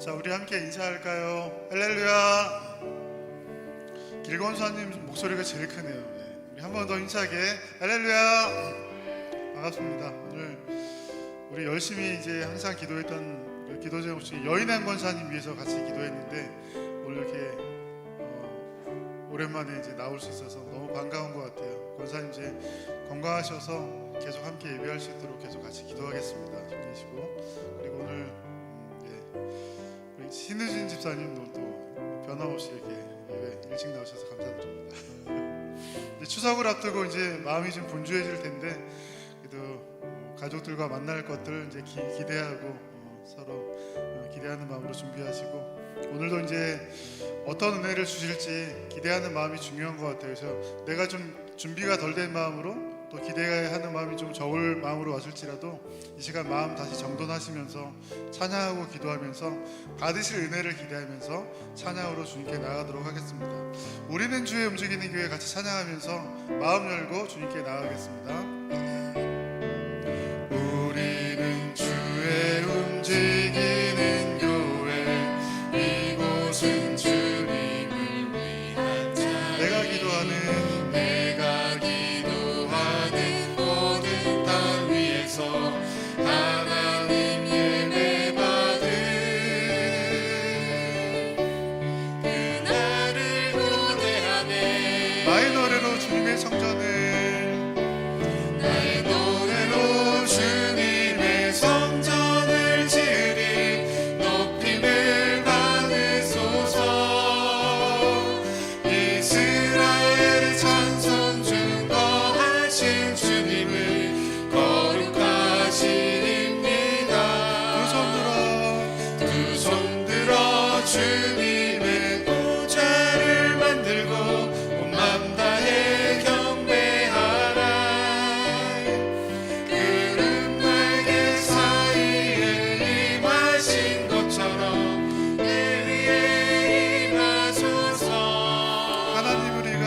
자, 우리 함께 인사할까요? 할렐루야. 길건사님 목소리가 제일 크네요. 우리 한 번 더 힘차게 할렐루야. 반갑습니다. 오늘 우리 열심히 이제 항상 기도했던 그 기도 제목 중에 여인한 권사님 위해서 같이 기도했는데 오늘 이렇게 오랜만에 이제 나올 수 있어서 너무 반가운 것 같아요. 권사님 이제 건강하셔서 계속 함께 예배할 수 있도록 계속 같이 기도하겠습니다. 힘내시고. 그리고 오늘 우리 신우진 집사님도 또 변함없이 이렇게 예배 일찍 나오셔서 감사드립니다. 이제 추석을 앞두고 이제 마음이 좀 분주해질 텐데 그래도 가족들과 만날 것들 이제 기대하고 서로 기대하는 마음으로 준비하시고, 오늘도 이제 어떤 은혜를 주실지 기대하는 마음이 중요한 것 같아요. 그래서 내가 좀 준비가 덜 된 마음으로 또 기대하는 마음이 좀 적을 마음으로 왔을지라도 이 시간 마음 다시 정돈하시면서 찬양하고 기도하면서 받으실 은혜를 기대하면서 찬양으로 주님께 나아가도록 하겠습니다. 우리는 주의 움직이는 교회 같이 찬양하면서 마음 열고 주님께 나아가겠습니다. 우리는 주의 움직이는 교회, 이곳은 주님을 위한 자리. 내가 기도하는 모든 땅 위에서 하나님 예배 받은 그날을 고대하네. 나의 노래로 주님의 성전을, 나의 노래로 주님의 성전을 지으리. 높임을 받으소서. 이스라엘의 찬송 증거하신 주님을 거룩하시립니다. 두 손 들어 주님의 보좌를 만들고 온 맘 다해 경배하라. 구름 날개 사이에 임하신 것처럼 내 위에 임하소서. 하나님 우리가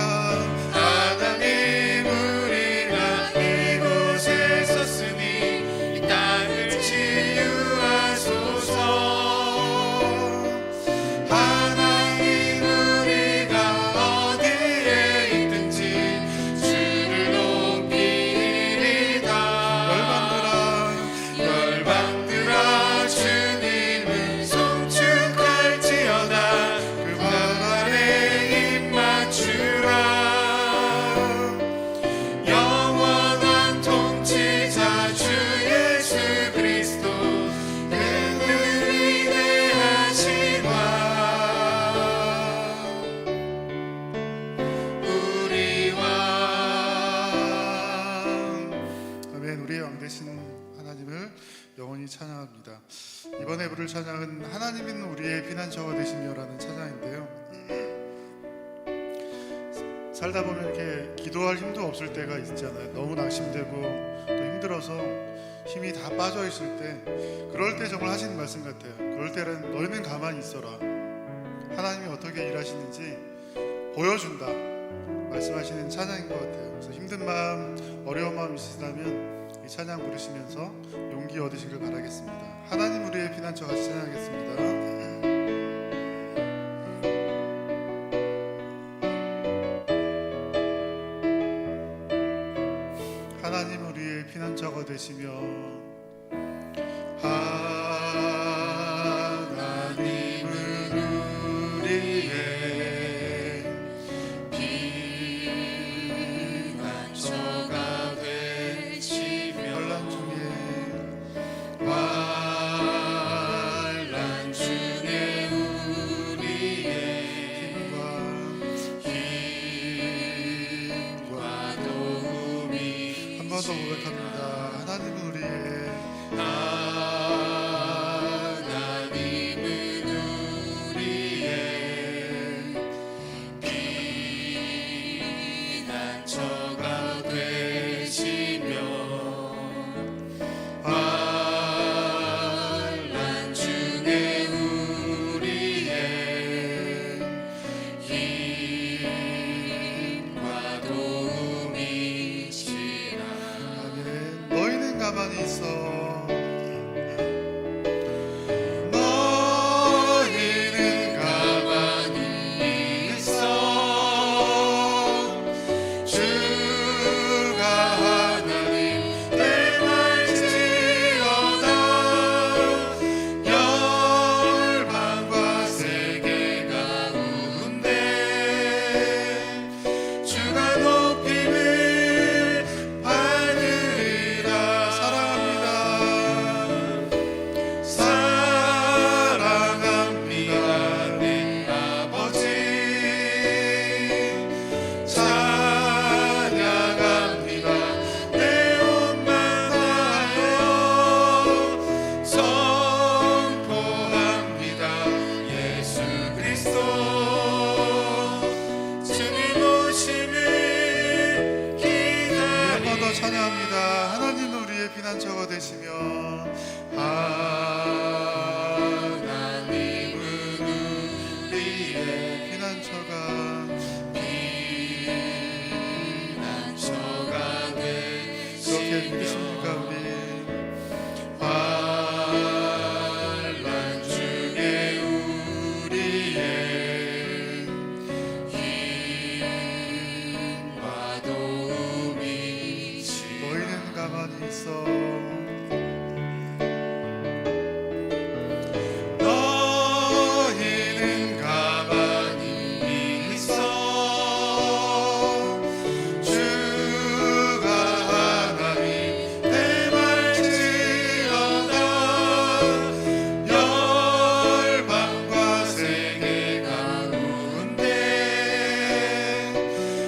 이곳에 섰으니 이 땅을 치유하소서. 하나님 우리가 어디에 있든지 주를 높이리다. 열방들아 주님을 송축할지어다. 그 방 아래 입 맞추라. 영원한 통치자 주 예수 그리스도, 그는 위대하시와 우리 왕. 아멘. 우리의 왕 되신 하나님을 영원히 찬양합니다. 이번에 부를 찬양은 하나님은 우리의 피난처가 되시며라는 찬양인데요, 살다 보면 이렇게 기도할 힘도 없을 때가 있잖아요. 너무 낙심되고 또 힘들어서 힘이 다 빠져 있을 때, 그럴 때 정말 하시는 말씀 같아요. 그럴 때는 너희는 가만히 있어라. 하나님이 어떻게 일하시는지 보여준다 말씀하시는 찬양인 것 같아요. 그래서 힘든 마음, 어려운 마음 있으시다면 이 찬양 부르시면서 용기 얻으시길 바라겠습니다. 하나님 우리의 피난처 같이 찬양하겠습니다. 하나님 우리의 피난처가 되시며, 하나님은 우리의 피난처가 되시며, 환난 중에 우리의 힘과 도움이. 한 번 더 고백합니다. 하나님은 우리의 피난처가 되시며, 환난 중에 우리의 힘과 도움이시라. 아멘. 너희는 가만히 있어. 하나님은 우리의 피난처가 되시며 하나님은 우리의 피난처가 그렇게 믿으십니까 우리? 환난 중에 우리의 힘과 도움이 너희는 가만히 있어. 너희는 가만히 있어. 주가 하나님 내 말지어다. 열방과 세계 가운데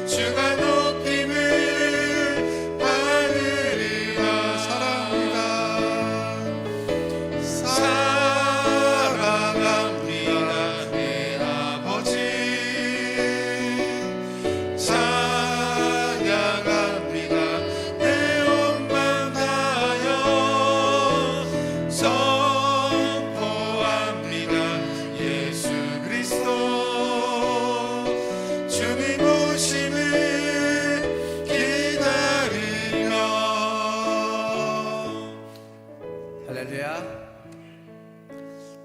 주가 높임을 받으리라. 사랑합니다. 사랑합니다 내 아버지. 찬양합니다 내 온맘 다하여. 선포합니다 예수 그리스도 주님 오심을 기다리며. 할렐루야.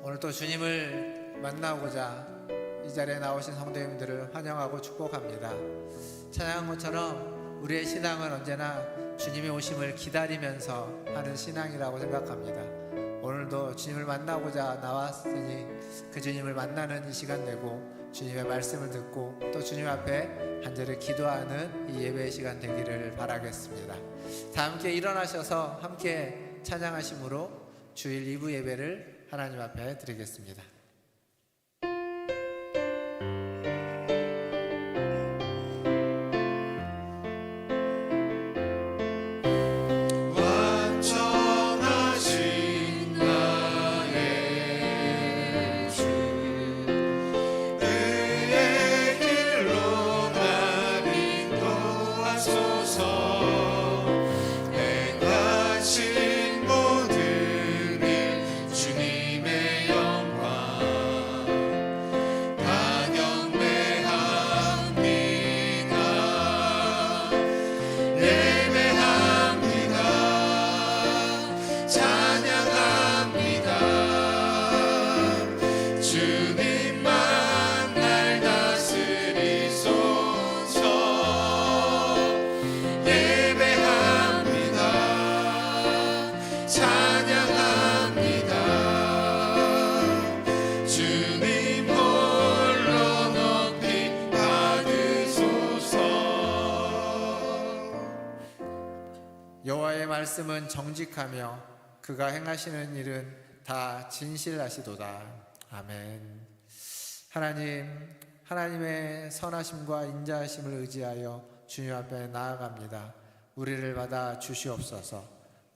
오늘 또 주님을 만나고자 이 자리에 나오신 성도님들을 환영하고 축복합니다. 찬양한 것처럼 우리의 신앙은 언제나 주님의 오심을 기다리면서 하는 신앙이라고 생각합니다. 오늘도 주님을 만나고자 나왔으니 그 주님을 만나는 이 시간 되고 주님의 말씀을 듣고 또 주님 앞에 간절히 기도하는 이 예배의 시간 되기를 바라겠습니다. 다 함께 일어나셔서 함께 찬양하심으로 주일 2부 예배를 하나님 앞에 드리겠습니다. 완전하신 나의 주 의의 길로 날 인도하소서. 행하신 모든 일 주님의 영광 다 경배합니다. 예배합니다. 찬양합니다. 주님만 날 다스리소서. 예배합니다. 찬양합니다. 주님 홀로 높이 받으소서. 여호와의 말씀은 정직하며 그가 행하시는 일은 다 진실하시도다. 아멘. 하나님의 선하심과 인자하심을 의지하여 주님 앞에 나아갑니다. 우리를 받아 주시옵소서.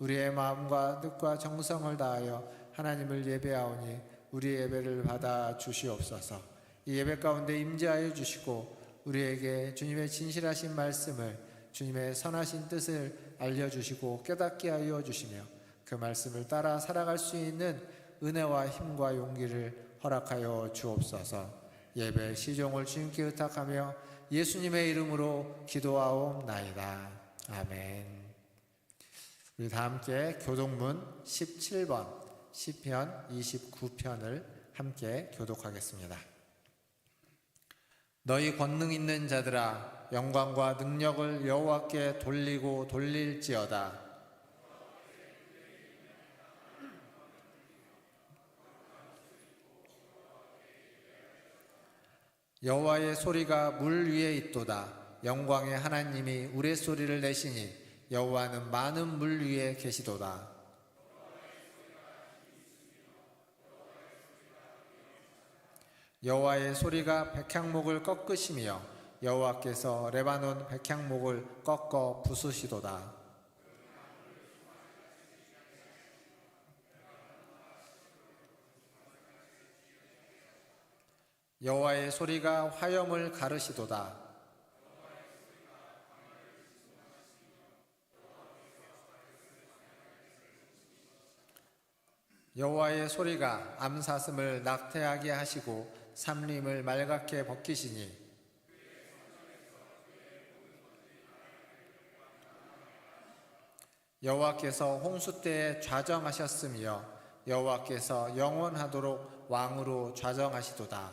우리의 마음과 뜻과 정성을 다하여 하나님을 예배하오니 우리의 예배를 받아 주시옵소서. 이 예배 가운데 임재하여 주시고 우리에게 주님의 진실하신 말씀을, 주님의 선하신 뜻을 알려주시고 깨닫게 하여 주시며 그 말씀을 따라 살아갈 수 있는 은혜와 힘과 용기를 허락하여 주옵소서. 예배 시종을 주님께 의탁하며 예수님의 이름으로 기도하옵나이다. 아멘. 우리 다 함께 교독문 17번 시편 29편을 함께 교독하겠습니다. 너희 권능 있는 자들아 영광과 능력을 여호와께 돌리고 돌릴지어다. 여호와의 소리가 물 위에 있도다. 영광의 하나님이 우레소리를 내시니 여호와는 많은 물 위에 계시도다. 여호와의 소리가 백향목을 꺾으시며 여호와께서 레바논 백향목을 꺾어 부수시도다. 여호와의 소리가 화염을 가르시도다. 여호와의 소리가 암사슴을 낙태하게 하시고 삼림을 맑게 벗기시니 여호와께서 홍수 때에 좌정하셨으며 여호와께서 영원하도록 왕으로 좌정하시도다.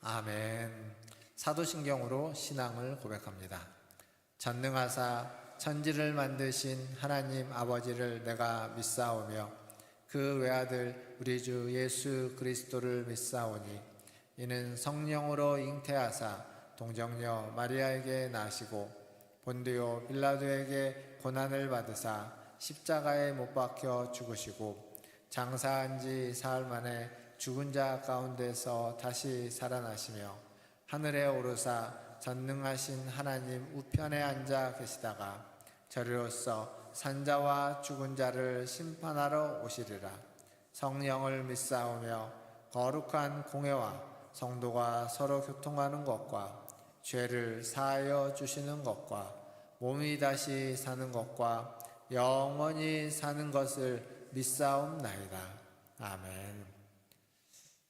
아멘. 사도신경으로 신앙을 고백합니다. 전능하사 천지를 만드신 하나님 아버지를 내가 믿사오며 그 외아들 우리 주 예수 그리스도를 믿사오니 이는 성령으로 잉태하사 동정녀 마리아에게 나시고 본디오 빌라도에게 고난을 받으사 십자가에 못 박혀 죽으시고 장사한 지 사흘 만에 죽은 자 가운데서 다시 살아나시며 하늘에 오르사 전능하신 하나님 우편에 앉아 계시다가 저리로서 산자와 죽은 자를 심판하러 오시리라. 성령을 믿사오며 거룩한 공회와 성도가 서로 교통하는 것과 죄를 사하여 주시는 것과 몸이 다시 사는 것과 영원히 사는 것을 믿사옵나이다. 아멘.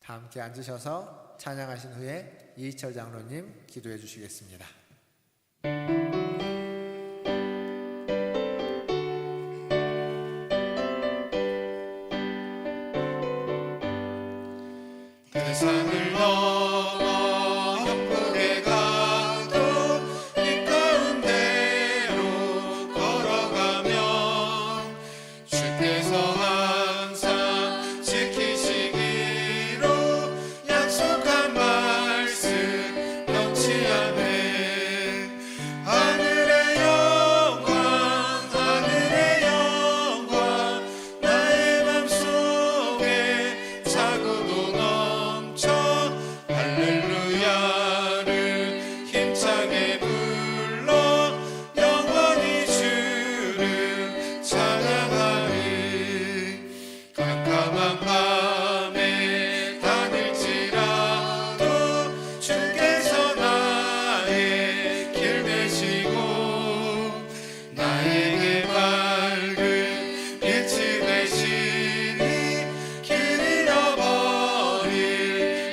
다 함께 앉으셔서 찬양하신 후에 이희철 장로님 기도해 주시겠습니다. 세상을 넘어 영국에 가도 이 가운데로 걸어가면 주께서 항상 지키시기로 약속한 말씀 변치 않네. 하늘의 영광 나의 맘속에 차고도 넘쳐 할렐루야를 힘차게 불러 영원히 주를 찬양하리. 깜깜한 밤에 다닐지라도 주께서 나의 길 되시고 나에게 밝은 빛이 되시니 길 잃어버릴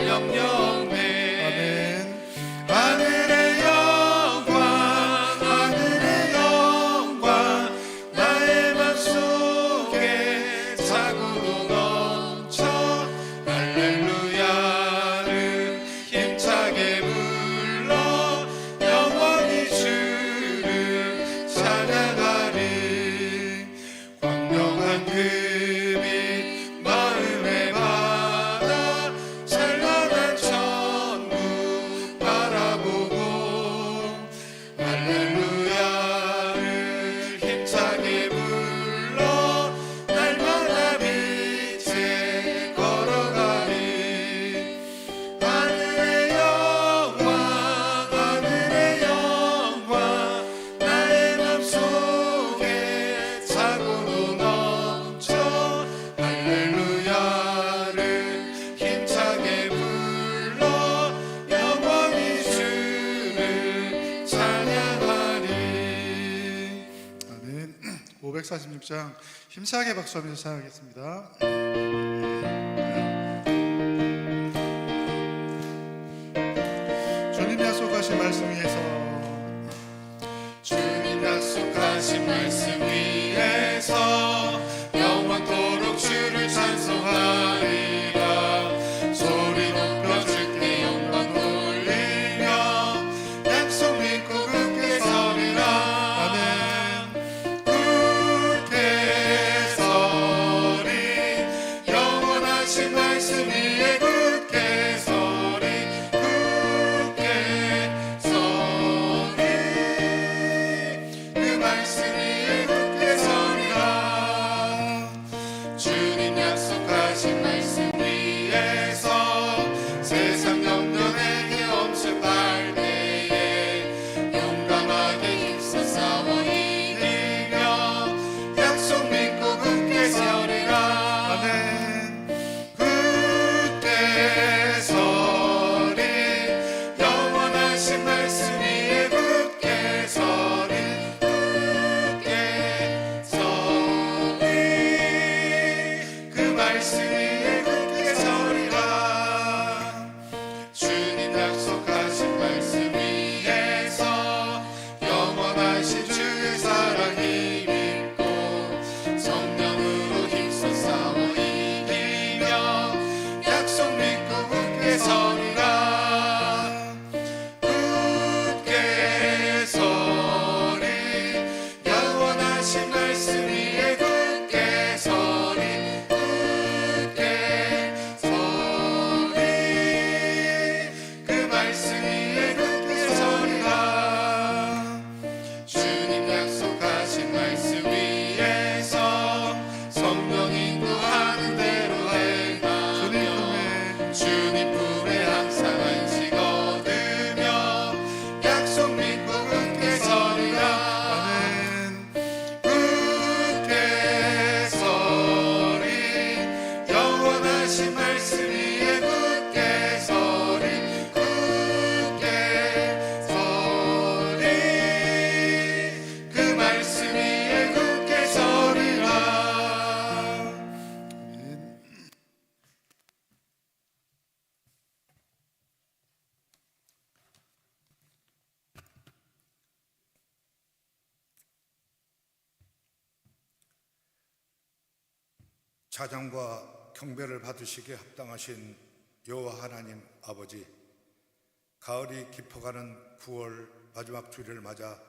영영네. 하늘의 영광 나의 맘속에 차고도 넘쳐 할렐루야를 힘차게 불러 영원히 주를 찬양하리. 광명한 그 빛 마음에 받아 찬란한 천국 바라보고 할렐루야를 힘차게 불러 날마다 빛에 걸어가리. 하늘의 영광 나의 맘속에 차고도 넘쳐 할렐루야를 힘차게 불러 영원히 주를 찬양하리. 아멘. 546장 힘차게 박수하면서 찬양하겠습니다. 주님 약속하신 말씀 위에서 주님 약속하신 말씀 위에서 영원토록 주를 찬송하리라. 소리 높여 주께 영광 돌리며 약속 믿고 굳게 서리라. 아멘. 굳게 서리 영원하신 말씀 위에 굳게 서리 굳게 서리 서리라 굳게 서리 영원하신 말씀 위에 굳게 서리 굳게 서리 그 말씀 위에 굳게 서리라 주님 약속하신 말씀 위에서 성령 인도하는 대로 행하며 주님 품에 항상 안식 얻으며 약속 믿고 굳게 서리라 아멘. 굳게 서리 영원하신 말씀 위에 굳게 서리 굳게 서리 그 말씀 위에 굳게 서리라 찬양과 경배를 받으시기에 합당하신 여호와 하나님 아버지, 가을이 깊어가는 9월 마지막 주일을 맞아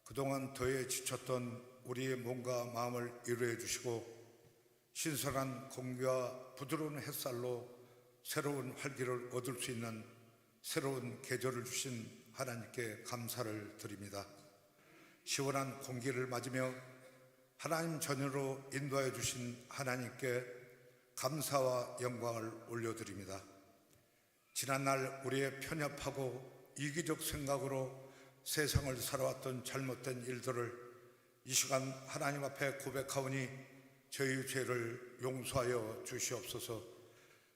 그동안 더에 지쳤던 우리의 몸과 마음을 위로해 주시고 신선한 공기와 부드러운 햇살로 새로운 활기를 얻을 수 있는 새로운 계절을 주신 하나님께 감사를 드립니다. 시원한 공기를 맞으며 하나님 전으로 인도하여 주신 하나님께 감사와 영광을 올려드립니다. 지난날 우리의 편협하고 이기적 생각으로 세상을 살아왔던 잘못된 일들을 이 시간 하나님 앞에 고백하오니 저희 죄를 용서하여 주시옵소서.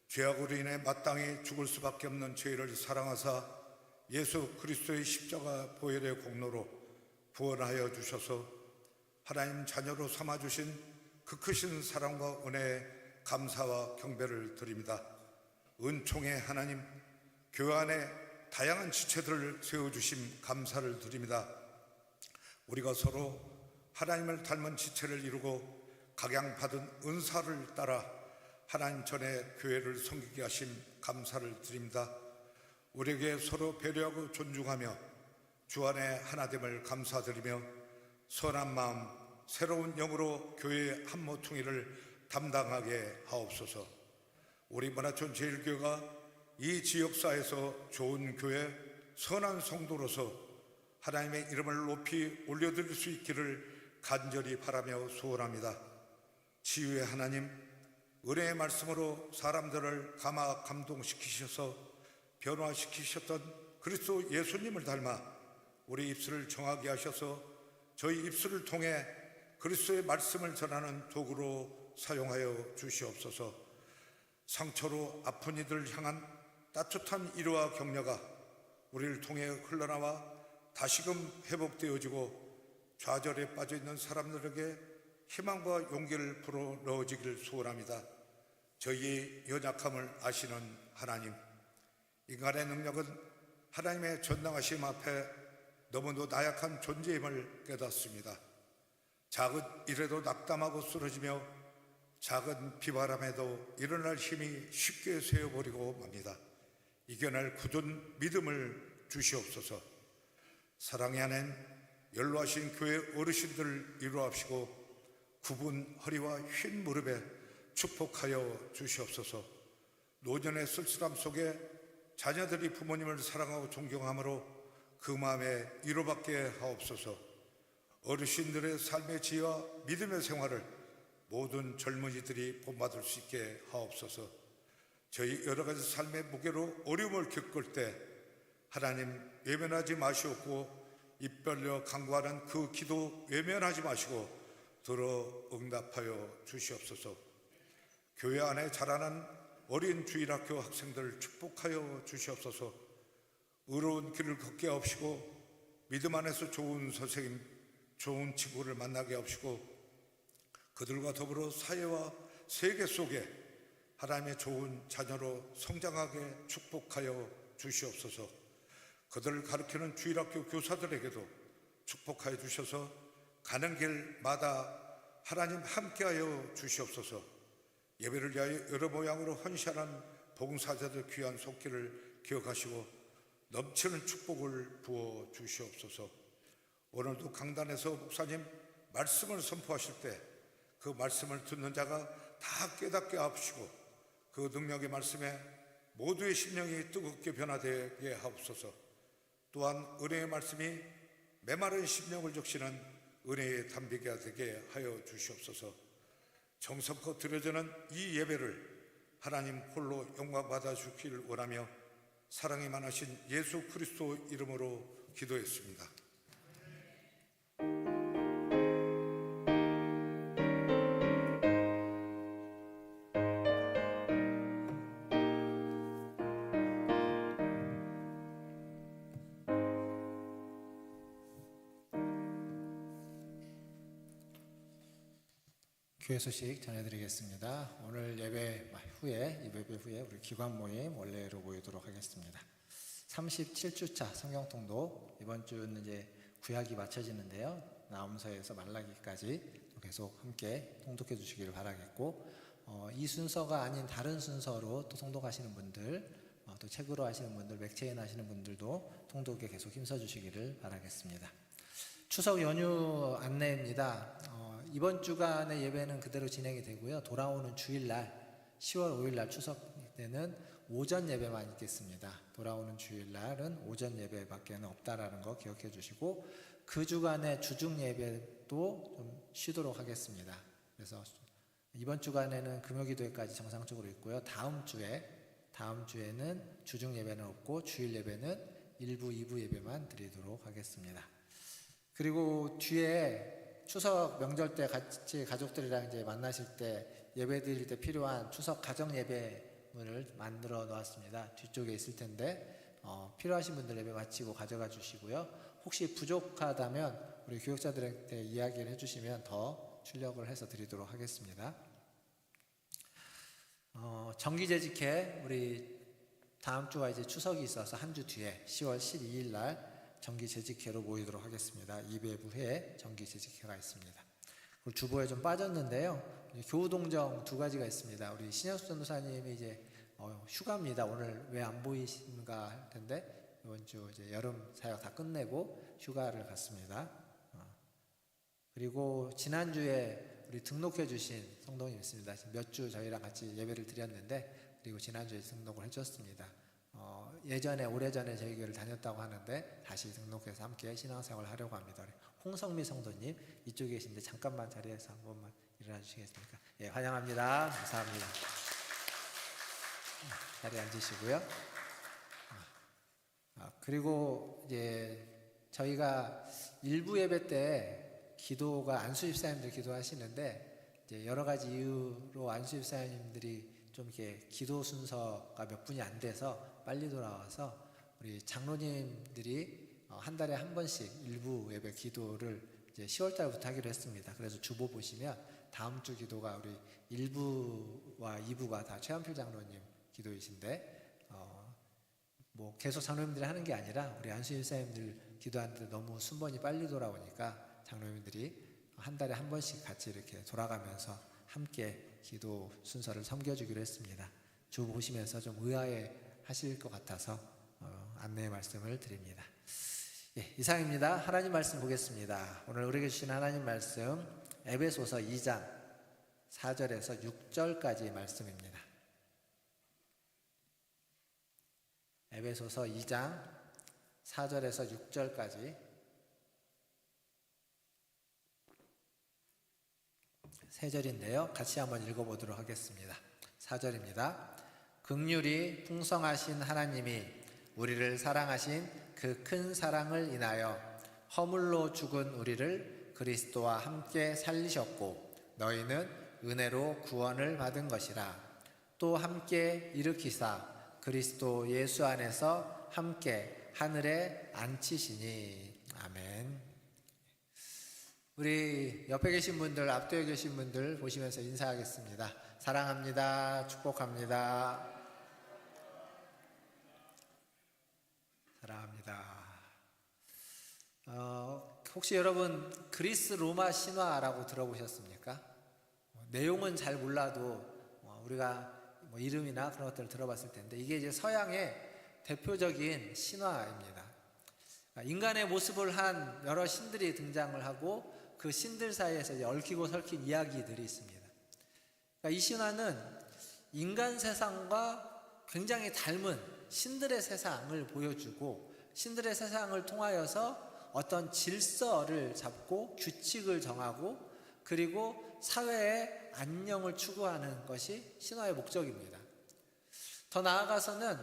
죄악으로 인해 마땅히 죽을 수밖에 없는 저희를 사랑하사 예수 그리스도의 십자가 보혈의 공로로 구원하여 주셔서 하나님 자녀로 삼아주신 그 크신 사랑과 은혜에 감사와 경배를 드립니다. 은총의 하나님, 교회 안에 다양한 지체들을 세워주심 감사를 드립니다. 우리가 서로 하나님을 닮은 지체를 이루고 각양받은 은사를 따라 하나님 전에 교회를 섬기게 하심 감사를 드립니다. 우리에게 서로 배려하고 존중하며 주 안에 하나됨을 감사드리며 선한 마음, 새로운 영으로 교회의 한 모퉁이를 담당하게 하옵소서. 우리 문화촌 제일교회가 이 지역사에서 좋은 교회, 선한 성도로서 하나님의 이름을 높이 올려드릴 수 있기를 간절히 바라며 소원합니다. 치유의 하나님, 은혜의 말씀으로 사람들을 감동시키셔서 변화시키셨던 그리스도 예수님을 닮아 우리 입술을 정하게 하셔서 저희 입술을 통해 그리스도의 말씀을 전하는 도구로 사용하여 주시옵소서. 상처로 아픈 이들을 향한 따뜻한 위로와 격려가 우리를 통해 흘러나와 다시금 회복되어지고 좌절에 빠져있는 사람들에게 희망과 용기를 불어 넣어지기를 소원합니다. 저희의 연약함을 아시는 하나님, 인간의 능력은 하나님의 전능하심 앞에 너무도 나약한 존재임을 깨닫습니다. 작은 일에도 낙담하고 쓰러지며 작은 비바람에도 일어날 힘이 쉽게 세어버리고 맙니다. 이겨낼 굳은 믿음을 주시옵소서. 사랑의 하나님, 연로하신 교회 어르신들 위로하시고 굽은 허리와 휜 무릎에 축복하여 주시옵소서. 노년의 쓸쓸함 속에 자녀들이 부모님을 사랑하고 존경함으로 그 마음에 위로받게 하옵소서. 어르신들의 삶의 지혜와 믿음의 생활을 모든 젊은이들이 본받을 수 있게 하옵소서. 저희 여러 가지 삶의 무게로 어려움을 겪을 때 하나님 외면하지 마시옵고 입 벌려 간구하는 그 기도 외면하지 마시고 들어 응답하여 주시옵소서. 교회 안에 자라는 어린 주일학교 학생들을 축복하여 주시옵소서. 의로운 길을 걷게 하옵시고 믿음 안에서 좋은 선생님, 좋은 친구를 만나게 하옵시고 그들과 더불어 사회와 세계 속에 하나님의 좋은 자녀로 성장하게 축복하여 주시옵소서. 그들을 가르치는 주일학교 교사들에게도 축복하여 주셔서 가는 길마다 하나님 함께하여 주시옵소서. 예배를 위하여 여러 모양으로 헌신하는 복음사자들 귀한 손길을 기억하시고 넘치는 축복을 부어 주시옵소서. 오늘도 강단에서 목사님 말씀을 선포하실 때 그 말씀을 듣는 자가 다 깨닫게 하시고 그 능력의 말씀에 모두의 심령이 뜨겁게 변화되게 하옵소서. 또한 은혜의 말씀이 메마른 심령을 적시는 은혜의 담비가 되게 하여 주시옵소서. 정성껏 드려지는 이 예배를 하나님 홀로 영광 받아 주기를 원하며 사랑이 많으신 예수 그리스도 이름으로 기도했습니다. 교회 소식 전해드리겠습니다. 오늘 예배 후에 우리 기관 모임 원래로 모이도록 하겠습니다. 37주차 성경통독, 이번 주는 이제 구약이 마쳐지는데요. 나홈서에서 말라기까지 계속 함께 통독해 주시기를 바라겠고, 이 순서가 아닌 다른 순서로 또 통독하시는 분들, 또 책으로 하시는 분들, 맥체인 하시는 분들도 통독에 계속 힘써 주시기를 바라겠습니다. 추석 연휴 안내입니다. 이번 주간의 예배는 그대로 진행이 되고요. 돌아오는 주일날 10월 5일날 추석 때는 오전 예배만 있겠습니다. 돌아오는 주일날은 오전 예배밖에 없다라는 거 기억해 주시고, 그 주간의 주중 예배도 좀 쉬도록 하겠습니다. 그래서 이번 주간에는 금요기도회까지 정상적으로 있고요. 다음 주에는 주중 예배는 없고 주일 예배는 1부, 2부 예배만 드리도록 하겠습니다. 그리고 뒤에 추석 명절 때 같이 가족들이랑 이제 만나실 때 예배 드릴 때 필요한 추석 가정 예배문을 만들어 놓았습니다. 뒤쪽에 있을 텐데 필요하신 분들 예배 마치고 가져가 주시고요. 혹시 부족하다면 우리 교육자들한테 이야기를 해주시면 더 출력을 해서 드리도록 하겠습니다. 정기재직회, 우리 다음 주가 이제 추석이 있어서 한 주 뒤에 10월 12일 날 정기재직회로 모이도록 하겠습니다. 2배부에 정기재직회가 있습니다. 그리고 주보에 좀 빠졌는데요. 교우동정 2가지가 있습니다. 우리 신현수 전도사님이 이제 휴가입니다. 오늘 왜 안 보이신가 할 텐데, 이번 주 이제 여름 사역 다 끝내고 휴가를 갔습니다. 그리고 지난주에 우리 등록해 주신 성도님 있습니다. 몇 주 저희랑 같이 예배를 드렸는데, 그리고 지난주에 등록을 해줬습니다. 예전에 오래전에 저희 교회를 다녔다고 하는데 다시 등록해서 함께 신앙생활을 하려고 합니다. 홍성미 성도님 이쪽에 계신데 잠깐만 자리에서 한 번만 일어나 주시겠습니까? 예, 환영합니다. 감사합니다. 자리에 앉으시고요. 그리고 이제 저희가 일부 예배 때 기도가 안수집사님들 기도하시는데, 이제 여러 가지 이유로 안수집사님들이 좀 이렇게 기도 순서가 몇 분이 안 돼서 빨리 돌아와서 우리 장로님들이 한 달에 한 번씩 일부 예배 기도를 이제 10월 달부터 하기로 했습니다. 그래서 주보 보시면 다음 주 기도가 우리 1부와 2부가 다 최한필 장로님 기도이신데, 뭐 계속 장로님들이 하는 게 아니라 우리 안수일사님들 기도하는데 너무 순번이 빨리 돌아오니까 장로님들이 한 달에 한 번씩 같이 이렇게 돌아가면서 함께 기도 순서를 섬겨주기로 했습니다. 주 보시면서 좀 의아해 하실 것 같아서 안내의 말씀을 드립니다. 예, 이상입니다. 하나님 말씀 보겠습니다. 오늘 우리에게 주신 하나님 말씀 에베소서 2장 4절에서 6절까지 말씀입니다. 에베소서 2장 4절에서 6절까지 세 절인데요. 같이 한번 읽어보도록 하겠습니다. 4절입니다. 긍휼이 풍성하신 하나님이 우리를 사랑하신 그 큰 사랑을 인하여 허물로 죽은 우리를 그리스도와 함께 살리셨고, 너희는 은혜로 구원을 받은 것이라. 또 함께 일으키사 그리스도 예수 안에서 함께 하늘에 앉히시니. 아멘. 우리 옆에 계신 분들, 앞뒤에 계신 분들 보시면서 인사하겠습니다. 사랑합니다. 축복합니다. 사랑합니다. 혹시 여러분 그리스 로마 신화라고 들어보셨습니까? 내용은 잘 몰라도 우리가 뭐 이름이나 그런 것들을 들어봤을 텐데 이게 이제 서양의 대표적인 신화입니다. 인간의 모습을 한 여러 신들이 등장을 하고 그 신들 사이에서 이제 얽히고 설킨 이야기들이 있습니다. 이 신화는 인간 세상과 굉장히 닮은 신들의 세상을 보여주고 신들의 세상을 통하여서 어떤 질서를 잡고 규칙을 정하고 그리고 사회의 안녕을 추구하는 것이 신화의 목적입니다. 더 나아가서는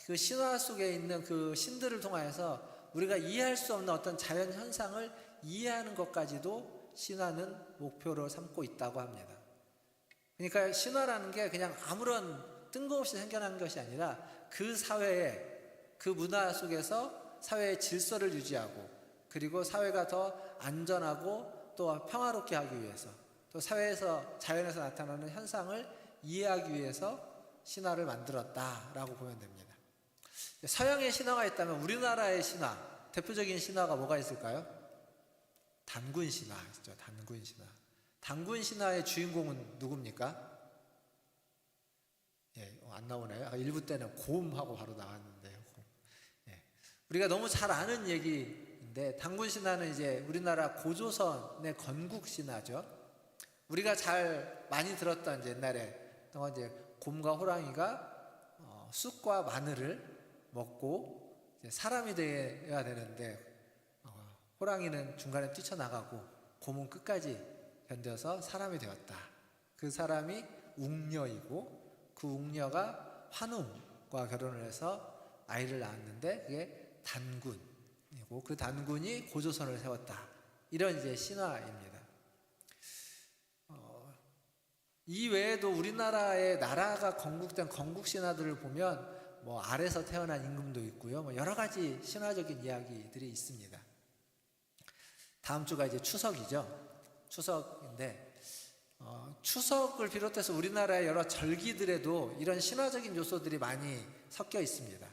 그 신화 속에 있는 그 신들을 통하여서 우리가 이해할 수 없는 어떤 자연 현상을 이해하는 것까지도 신화는 목표로 삼고 있다고 합니다. 그러니까 신화라는 게 그냥 아무런 뜬금없이 생겨난 것이 아니라 그 사회의 그 문화 속에서 사회의 질서를 유지하고 그리고 사회가 더 안전하고 또 평화롭게 하기 위해서 또 사회에서 자연에서 나타나는 현상을 이해하기 위해서 신화를 만들었다라고 보면 됩니다. 서양의 신화가 있다면 우리나라의 신화, 대표적인 신화가 뭐가 있을까요? 단군 신화 있죠. 단군 신화. 단군 신화의 주인공은 누굽니까? 예, 안 나오나요? 아까 1부 때는 곰하고 바로 나왔는데요. 예. 우리가 너무 잘 아는 얘기인데 단군 신화는 이제 우리나라 고조선의 건국 신화죠. 우리가 잘 많이 들었던 옛날에 이제 곰과 호랑이가 쑥과 마늘을 먹고 이제 사람이 되어야 되는데 호랑이는 중간에 뛰쳐나가고 곰은 끝까지 견뎌서 사람이 되었다. 그 사람이 웅녀이고 그 웅녀가 환웅과 결혼을 해서 아이를 낳았는데 그게 단군이고 그 단군이 고조선을 세웠다. 이런 이제 신화입니다. 이 외에도 우리나라의 나라가 건국된 건국 신화들을 보면 뭐 알에서 태어난 임금도 있고요. 뭐 여러 가지 신화적인 이야기들이 있습니다. 다음 주가 이제 추석이죠. 추석인데 추석을 비롯해서 우리나라의 여러 절기들에도 이런 신화적인 요소들이 많이 섞여 있습니다.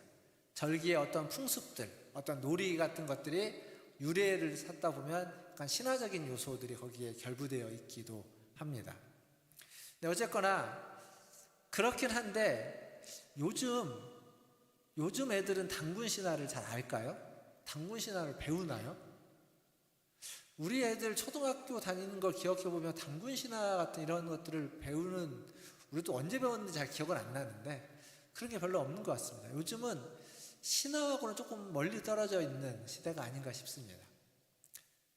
절기의 어떤 풍습들, 어떤 놀이 같은 것들이 유래를 찾다 보면 약간 신화적인 요소들이 거기에 결부되어 있기도 합니다. 근데 어쨌거나 그렇긴 한데 요즘 애들은 단군 신화를 잘 알까요? 단군 신화를 배우나요? 우리 애들 초등학교 다니는 걸 기억해보면 단군 신화 같은 이런 것들을 배우는 우리도 언제 배웠는지 잘 기억은 안 나는데 그런 게 별로 없는 것 같습니다. 요즘은 신화하고는 조금 멀리 떨어져 있는 시대가 아닌가 싶습니다.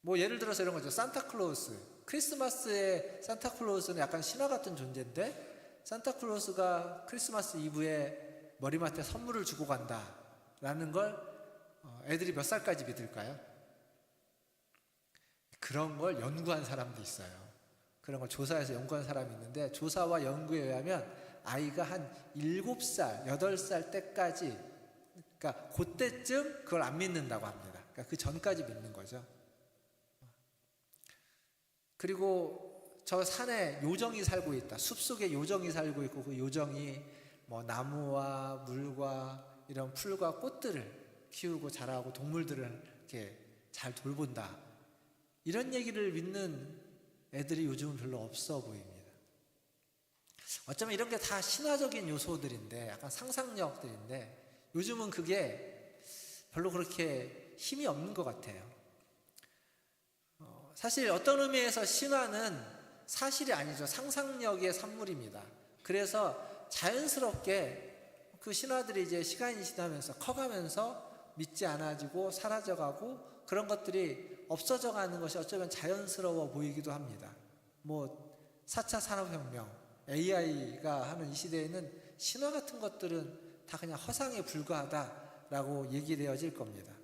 뭐 예를 들어서 이런 거죠. 산타클로스. 크리스마스의 산타클로스는 약간 신화 같은 존재인데 산타클로스가 크리스마스 이브에 머리맡에 선물을 주고 간다라는 걸 애들이 몇 살까지 믿을까요? 그런 걸 연구한 사람도 있어요. 그런 걸 조사해서 연구한 사람이 있는데 조사와 연구에 의하면 아이가 한 7살, 8살 때까지 그러니까 그때쯤 그걸 안 믿는다고 합니다. 그러니까 그 전까지 믿는 거죠. 그리고 저 산에 요정이 살고 있다. 숲속에 요정이 살고 있고 그 요정이 뭐 나무와 물과 이런 풀과 꽃들을 키우고 자라고 동물들을 이렇게 잘 돌본다. 이런 얘기를 믿는 애들이 요즘은 별로 없어 보입니다. 어쩌면 이런 게 다 신화적인 요소들인데 약간 상상력들인데 요즘은 그게 별로 그렇게 힘이 없는 것 같아요. 사실 어떤 의미에서 신화는 사실이 아니죠. 상상력의 산물입니다. 그래서 자연스럽게 그 신화들이 이제 시간이 지나면서 커가면서 믿지 않아지고 사라져가고 그런 것들이 없어져 가는 것이 어쩌면 자연스러워 보이기도 합니다. 뭐 4차 산업혁명, AI가 하는 이 시대에는 신화 같은 것들은 다 그냥 허상에 불과하다라고 얘기되어질 겁니다.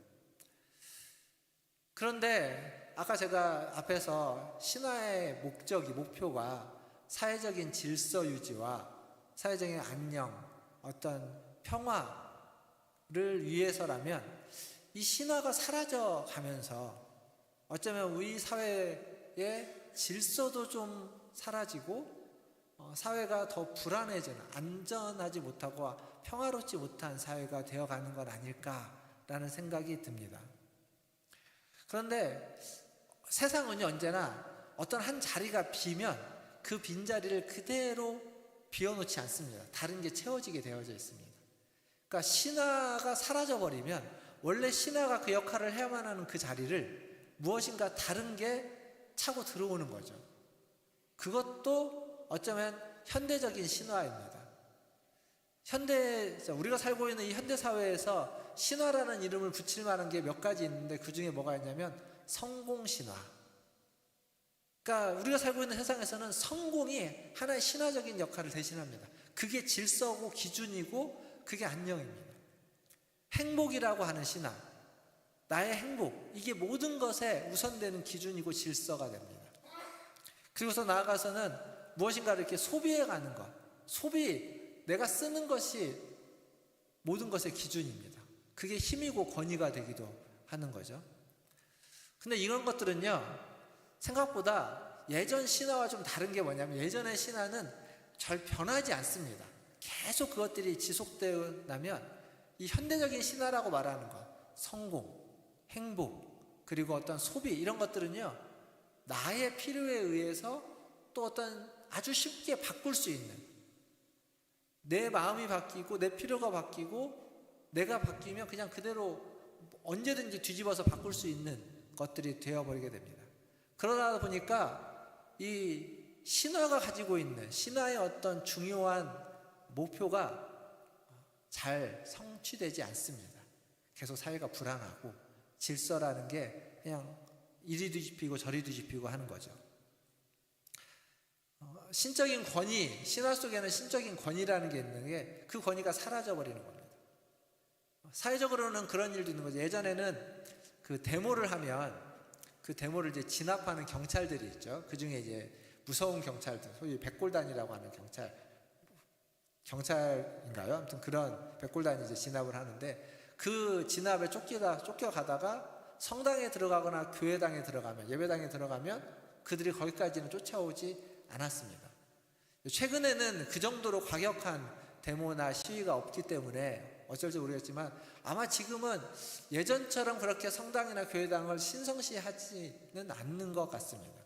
그런데 아까 제가 앞에서 신화의 목표가 사회적인 질서 유지와 사회적인 안녕, 어떤 평화를 위해서라면 이 신화가 사라져 가면서 어쩌면 우리 사회의 질서도 좀 사라지고 사회가 더 불안해지는 안전하지 못하고 평화롭지 못한 사회가 되어가는 건 아닐까라는 생각이 듭니다. 그런데 세상은 언제나 어떤 한 자리가 비면 그 빈자리를 그대로 비워놓지 않습니다. 다른 게 채워지게 되어져 있습니다. 그러니까 신화가 사라져버리면 원래 신화가 그 역할을 해야만 하는 그 자리를 무엇인가 다른 게 차고 들어오는 거죠. 그것도 어쩌면 현대적인 신화입니다. 우리가 살고 있는 이 현대 사회에서 신화라는 이름을 붙일 만한 게 몇 가지 있는데 그 중에 뭐가 있냐면 성공신화. 그러니까 우리가 살고 있는 세상에서는 성공이 하나의 신화적인 역할을 대신합니다. 그게 질서고 기준이고 그게 안녕입니다. 행복이라고 하는 신화, 나의 행복, 이게 모든 것에 우선되는 기준이고 질서가 됩니다. 그리고서 나아가서는 무엇인가 이렇게 소비해가는 것, 내가 쓰는 것이 모든 것의 기준입니다. 그게 힘이고 권위가 되기도 하는 거죠. 근데 이런 것들은요, 생각보다 예전 신화와 좀 다른 게 뭐냐면 예전의 신화는 잘 변하지 않습니다. 계속 그것들이 지속되면 이 현대적인 신화라고 말하는 것, 성공, 행복, 그리고 어떤 소비, 이런 것들은요, 나의 필요에 의해서 또 어떤 아주 쉽게 바꿀 수 있는, 내 마음이 바뀌고 내 필요가 바뀌고 내가 바뀌면 그냥 그대로 언제든지 뒤집어서 바꿀 수 있는 것들이 되어버리게 됩니다. 그러다 보니까 이 신화가 가지고 있는 신화의 어떤 중요한 목표가 잘 성취되지 않습니다. 계속 사회가 불안하고 질서라는 게 그냥 이리 뒤집히고 저리 뒤집히고 하는 거죠. 신적인 권위, 신화 속에는 신적인 권위라는 게 있는 게 그 권위가 사라져 버리는 겁니다. 사회적으로는 그런 일도 있는 거죠. 예전에는 그 데모를 하면 그 데모를 이제 진압하는 경찰들이 있죠. 그 중에 이제 무서운 경찰들, 소위 백골단이라고 하는 경찰인가요? 아무튼 그런 백골단이 이제 진압을 하는데 그 진압에 쫓겨가다가 성당에 들어가거나 교회당에 들어가면, 예배당에 들어가면 그들이 거기까지는 쫓아오지 않았습니다. 최근에는 그 정도로 과격한 데모나 시위가 없기 때문에 어쩔지 모르겠지만 아마 지금은 예전처럼 그렇게 성당이나 교회당을 신성시하지는 않는 것 같습니다.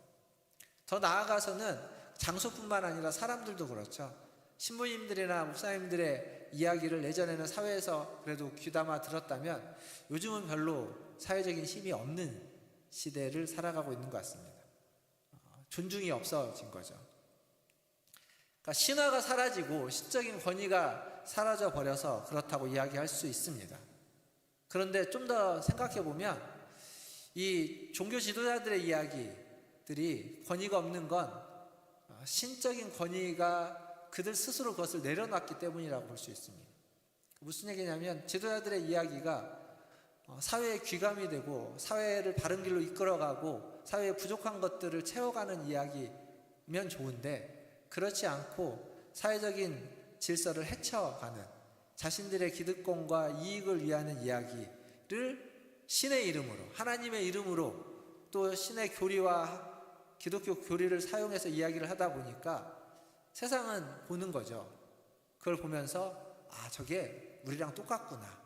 더 나아가서는 장소뿐만 아니라 사람들도 그렇죠. 신부님들이나 목사님들의 이야기를 예전에는 사회에서 그래도 귀담아 들었다면 요즘은 별로 사회적인 힘이 없는 시대를 살아가고 있는 것 같습니다. 존중이 없어진 거죠. 그러니까 신화가 사라지고 신적인 권위가 사라져 버려서 그렇다고 이야기할 수 있습니다. 그런데 좀 더 생각해 보면 이 종교 지도자들의 이야기들이 권위가 없는 건 신적인 권위가 그들 스스로 그것을 내려놨기 때문이라고 볼 수 있습니다. 무슨 얘기냐면 지도자들의 이야기가 사회에 귀감이 되고 사회를 바른 길로 이끌어가고 사회에 부족한 것들을 채워가는 이야기면 좋은데 그렇지 않고 사회적인 질서를 해쳐가는 자신들의 기득권과 이익을 위하는 이야기를 신의 이름으로, 하나님의 이름으로 또 신의 교리와 기독교 교리를 사용해서 이야기를 하다 보니까 세상은 보는 거죠. 그걸 보면서 저게 우리랑 똑같구나.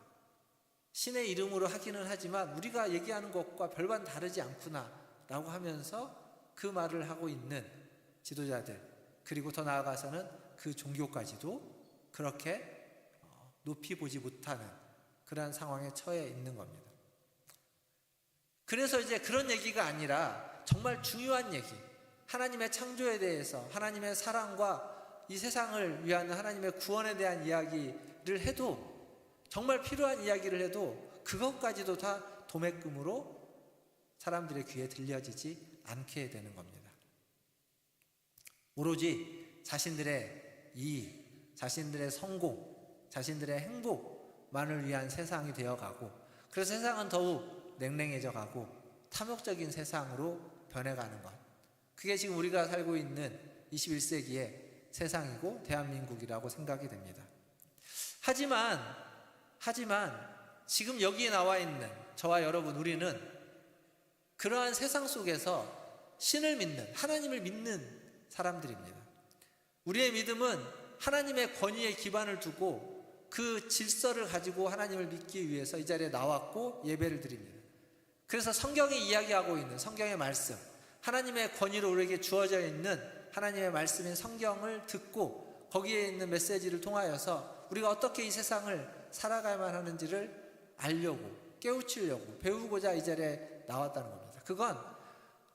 신의 이름으로 하기는 하지만 우리가 얘기하는 것과 별반 다르지 않구나 라고 하면서 그 말을 하고 있는 지도자들, 그리고 더 나아가서는 그 종교까지도 그렇게 높이 보지 못하는 그러한 상황에 처해 있는 겁니다. 그래서 이제 그런 얘기가 아니라 정말 중요한 얘기, 하나님의 창조에 대해서, 하나님의 사랑과 이 세상을 위한 하나님의 구원에 대한 이야기를 해도, 정말 필요한 이야기를 해도 그것까지도 다 도매금으로 사람들의 귀에 들려지지 않게 되는 겁니다. 오로지 자신들의 이익, 자신들의 성공, 자신들의 행복만을 위한 세상이 되어가고, 그래서 세상은 더욱 냉랭해져 가고 탐욕적인 세상으로 변해가는 것, 그게 지금 우리가 살고 있는 21세기의 세상이고 대한민국이라고 생각이 됩니다. 하지만 지금 여기에 나와 있는 저와 여러분, 우리는 그러한 세상 속에서 신을 믿는, 하나님을 믿는 사람들입니다. 우리의 믿음은 하나님의 권위에 기반을 두고 그 질서를 가지고 하나님을 믿기 위해서 이 자리에 나왔고 예배를 드립니다. 그래서 성경이 이야기하고 있는 성경의 말씀, 하나님의 권위로 우리에게 주어져 있는 하나님의 말씀인 성경을 듣고 거기에 있는 메시지를 통하여서 우리가 어떻게 이 세상을 살아가야만 하는지를 알려고, 깨우치려고, 배우고자 이 자리에 나왔다는 겁니다. 그건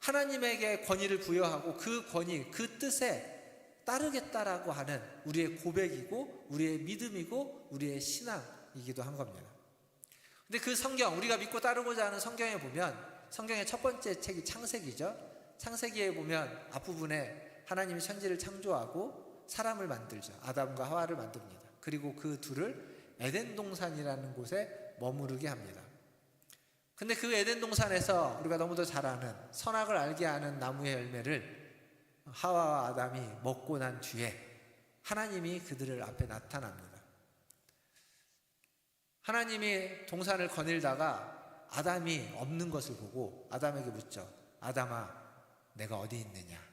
하나님에게 권위를 부여하고 그 권위, 그 뜻에 따르겠다라고 하는 우리의 고백이고 우리의 믿음이고 우리의 신앙이기도 한 겁니다. 근데 그 성경, 우리가 믿고 따르고자 하는 성경에 보면, 성경의 첫 번째 책이 창세기죠. 창세기에 보면 앞부분에 하나님이 천지를 창조하고 사람을 만들죠. 아담과 하와를 만듭니다. 그리고 그 둘을 에덴 동산이라는 곳에 머무르게 합니다. 근데 그 에덴 동산에서 우리가 너무도 잘 아는 선악을 알게 하는 나무의 열매를 하와와 아담이 먹고 난 뒤에 하나님이 그들을 앞에 나타납니다. 하나님이 동산을 거닐다가 아담이 없는 것을 보고 아담에게 묻죠. 아담아, 내가 어디 있느냐?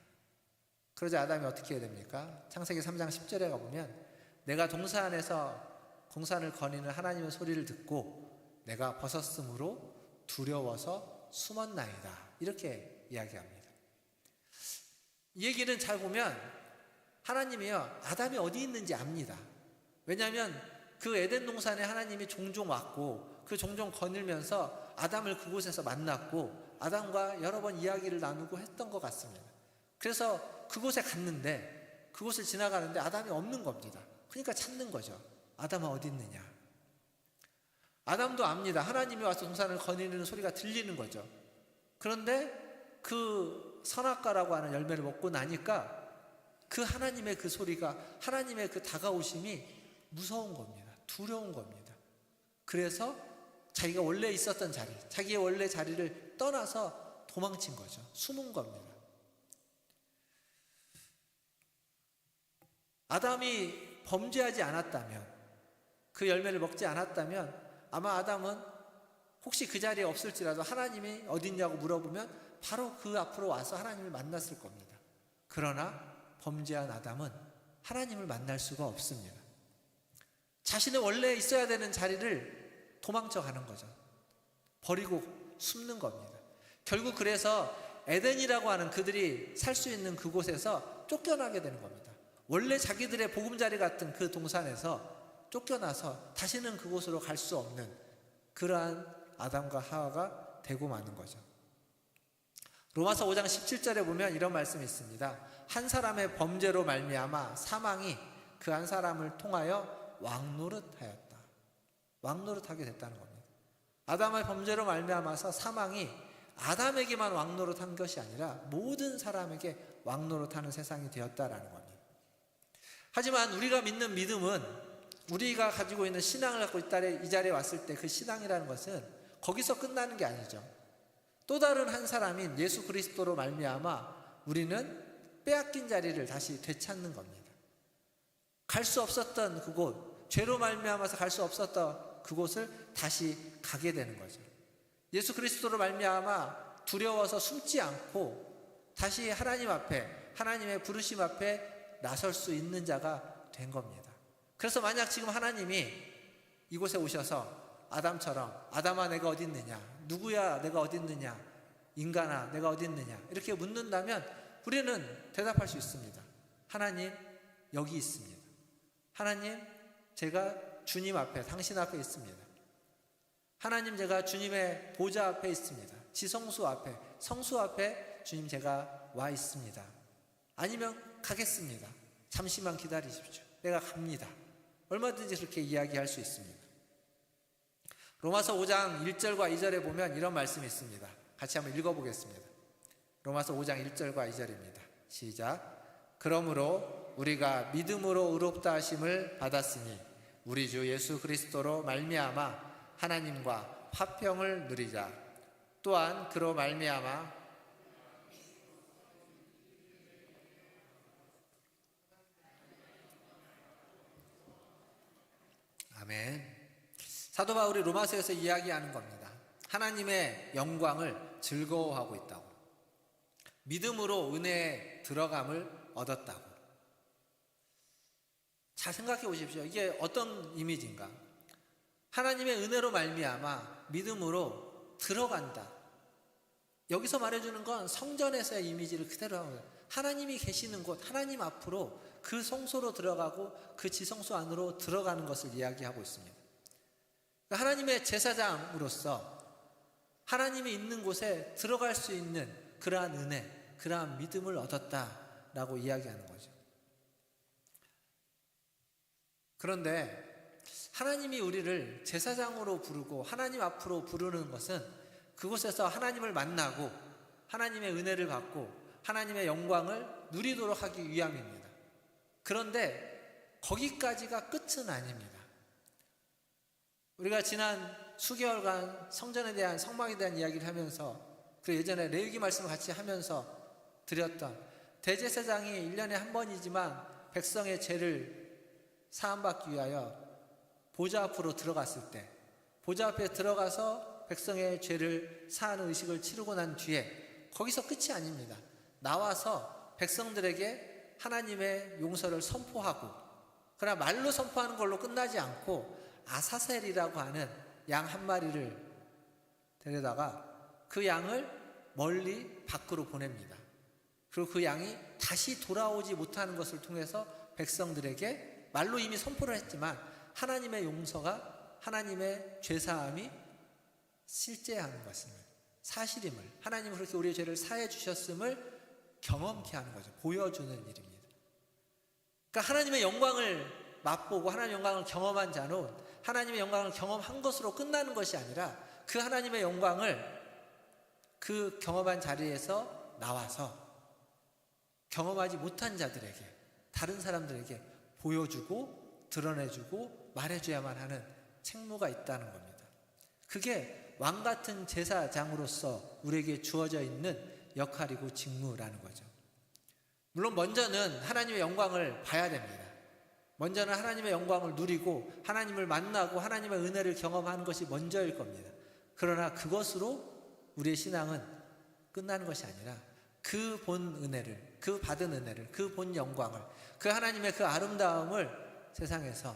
그러자 아담이 어떻게 해야 됩니까? 창세기 3장 10절에 가보면 내가 동산을 거니는 하나님의 소리를 듣고 내가 벗었으므로 두려워서 숨었나이다. 이렇게 이야기합니다. 이 얘기는 잘 보면 하나님이요, 아담이 어디 있는지 압니다. 왜냐하면 그 에덴 동산에 하나님이 종종 왔고 그 종종 거닐면서 아담을 그곳에서 만났고 아담과 여러 번 이야기를 나누고 했던 것 같습니다. 그래서 그곳에 갔는데 그곳을 지나가는데 아담이 없는 겁니다. 그러니까 찾는 거죠. 아담아 어디 있느냐? 아담도 압니다. 하나님이 와서 동산을 거니는 소리가 들리는 거죠. 그런데 그 선악과라고 하는 열매를 먹고 나니까 그 하나님의 그 소리가, 하나님의 그 다가오심이 무서운 겁니다. 두려운 겁니다. 그래서 자기가 원래 있었던 자리, 자기의 원래 자리를 떠나서 도망친 거죠. 숨은 겁니다. 아담이 범죄하지 않았다면, 그 열매를 먹지 않았다면 아마 아담은 혹시 그 자리에 없을지라도 하나님이 어딨냐고 물어보면 바로 그 앞으로 와서 하나님을 만났을 겁니다. 그러나 범죄한 아담은 하나님을 만날 수가 없습니다. 자신의 원래 있어야 되는 자리를 도망쳐 가는 거죠. 버리고 숨는 겁니다. 결국 그래서 에덴이라고 하는 그들이 살 수 있는 그곳에서 쫓겨나게 되는 겁니다. 원래 자기들의 보금자리 같은 그 동산에서 쫓겨나서 다시는 그곳으로 갈 수 없는 그러한 아담과 하와가 되고 마는 거죠. 로마서 5장 17절에 보면 이런 말씀이 있습니다. 한 사람의 범죄로 말미암아 사망이 그 한 사람을 통하여 왕노릇하였다. 왕노릇하게 됐다는 겁니다. 아담의 범죄로 말미암아서 사망이 아담에게만 왕노릇한 것이 아니라 모든 사람에게 왕노릇하는 세상이 되었다라는 겁니다. 하지만 우리가 믿는 믿음은, 우리가 가지고 있는 신앙을 갖고 이 자리에 왔을 때 그 신앙이라는 것은 거기서 끝나는 게 아니죠. 또 다른 한 사람인 예수 그리스도로 말미암아 우리는 빼앗긴 자리를 다시 되찾는 겁니다. 갈 수 없었던 그곳, 죄로 말미암아서 갈 수 없었던 그곳을 다시 가게 되는 거죠. 예수 그리스도로 말미암아 두려워서 숨지 않고 다시 하나님 앞에, 하나님의 부르심 앞에 나설 수 있는 자가 된 겁니다. 그래서 만약 지금 하나님이 이곳에 오셔서 아담처럼 아담아 내가 어디 있느냐, 누구야 내가 어디 있느냐, 인간아 내가 어디 있느냐 이렇게 묻는다면 우리는 대답할 수 있습니다. 하나님 여기 있습니다. 하나님 제가 주님 앞에, 당신 앞에 있습니다. 하나님 제가 주님의 보좌 앞에 있습니다. 지성수 앞에, 성수 앞에 주님 제가 와 있습니다. 아니면 가겠습니다. 잠시만 기다리십시오. 내가 갑니다. 얼마든지 그렇게 이야기할 수 있습니다. 로마서 5장 1절과 2절에 보면 이런 말씀이 있습니다. 같이 한번 읽어보겠습니다. 로마서 5장 1절과 2절입니다. 시작. 그러므로 우리가 믿음으로 의롭다 하심을 받았으니 우리 주 예수 그리스도로 말미암아 하나님과 화평을 누리자. 또한 그로 말미암아 아멘. 사도 바울이 로마서에서 이야기하는 겁니다. 하나님의 영광을 즐거워하고 있다고. 믿음으로 은혜에 들어감을 얻었다고. 잘 생각해 보십시오. 이게 어떤 이미지인가? 하나님의 은혜로 말미암아 믿음으로 들어간다. 여기서 말해주는 건 성전에서의 이미지를 그대로 하는 거예요. 하나님이 계시는 곳, 하나님 앞으로 그 성소로 들어가고 그 지성소 안으로 들어가는 것을 이야기하고 있습니다. 그러니까 하나님의 제사장으로서 하나님이 있는 곳에 들어갈 수 있는 그러한 은혜, 그러한 믿음을 얻었다라고 이야기하는 거죠. 그런데 하나님이 우리를 제사장으로 부르고 하나님 앞으로 부르는 것은 그곳에서 하나님을 만나고 하나님의 은혜를 받고 하나님의 영광을 누리도록 하기 위함입니다. 그런데 거기까지가 끝은 아닙니다. 우리가 지난 수개월간 성전에 대한 성막에 대한 이야기를 하면서 그 예전에 레위기 말씀을 같이 하면서 드렸던 대제사장이 1년에 한 번이지만 백성의 죄를 사함받기 위하여 보좌 앞으로 들어갔을 때 보좌 앞에 들어가서 백성의 죄를 사하는 의식을 치르고 난 뒤에 거기서 끝이 아닙니다. 나와서 백성들에게 하나님의 용서를 선포하고, 그러나 말로 선포하는 걸로 끝나지 않고 아사셀이라고 하는 양 한 마리를 데려다가 그 양을 멀리 밖으로 보냅니다. 그리고 그 양이 다시 돌아오지 못하는 것을 통해서 백성들에게 말로 이미 선포를 했지만 하나님의 용서가, 하나님의 죄사함이 실제하는 것임을, 사실임을, 하나님은 그렇게 우리의 죄를 사해 주셨음을 경험케 하는 거죠. 보여주는 일입니다. 그러니까 하나님의 영광을 맛보고 하나님의 영광을 경험한 자는 하나님의 영광을 경험한 것으로 끝나는 것이 아니라 그 하나님의 영광을 그 경험한 자리에서 나와서 경험하지 못한 자들에게, 다른 사람들에게 보여주고 드러내주고 말해줘야만 하는 책무가 있다는 겁니다. 그게 왕같은 제사장으로서 우리에게 주어져 있는 역할이고 직무라는 거죠. 물론 먼저는 하나님의 영광을 봐야 됩니다. 먼저는 하나님의 영광을 누리고 하나님을 만나고 하나님의 은혜를 경험하는 것이 먼저일 겁니다. 그러나 그것으로 우리의 신앙은 끝나는 것이 아니라 그 본 은혜를, 그 받은 은혜를, 그 본 영광을, 그 하나님의 그 아름다움을 세상에서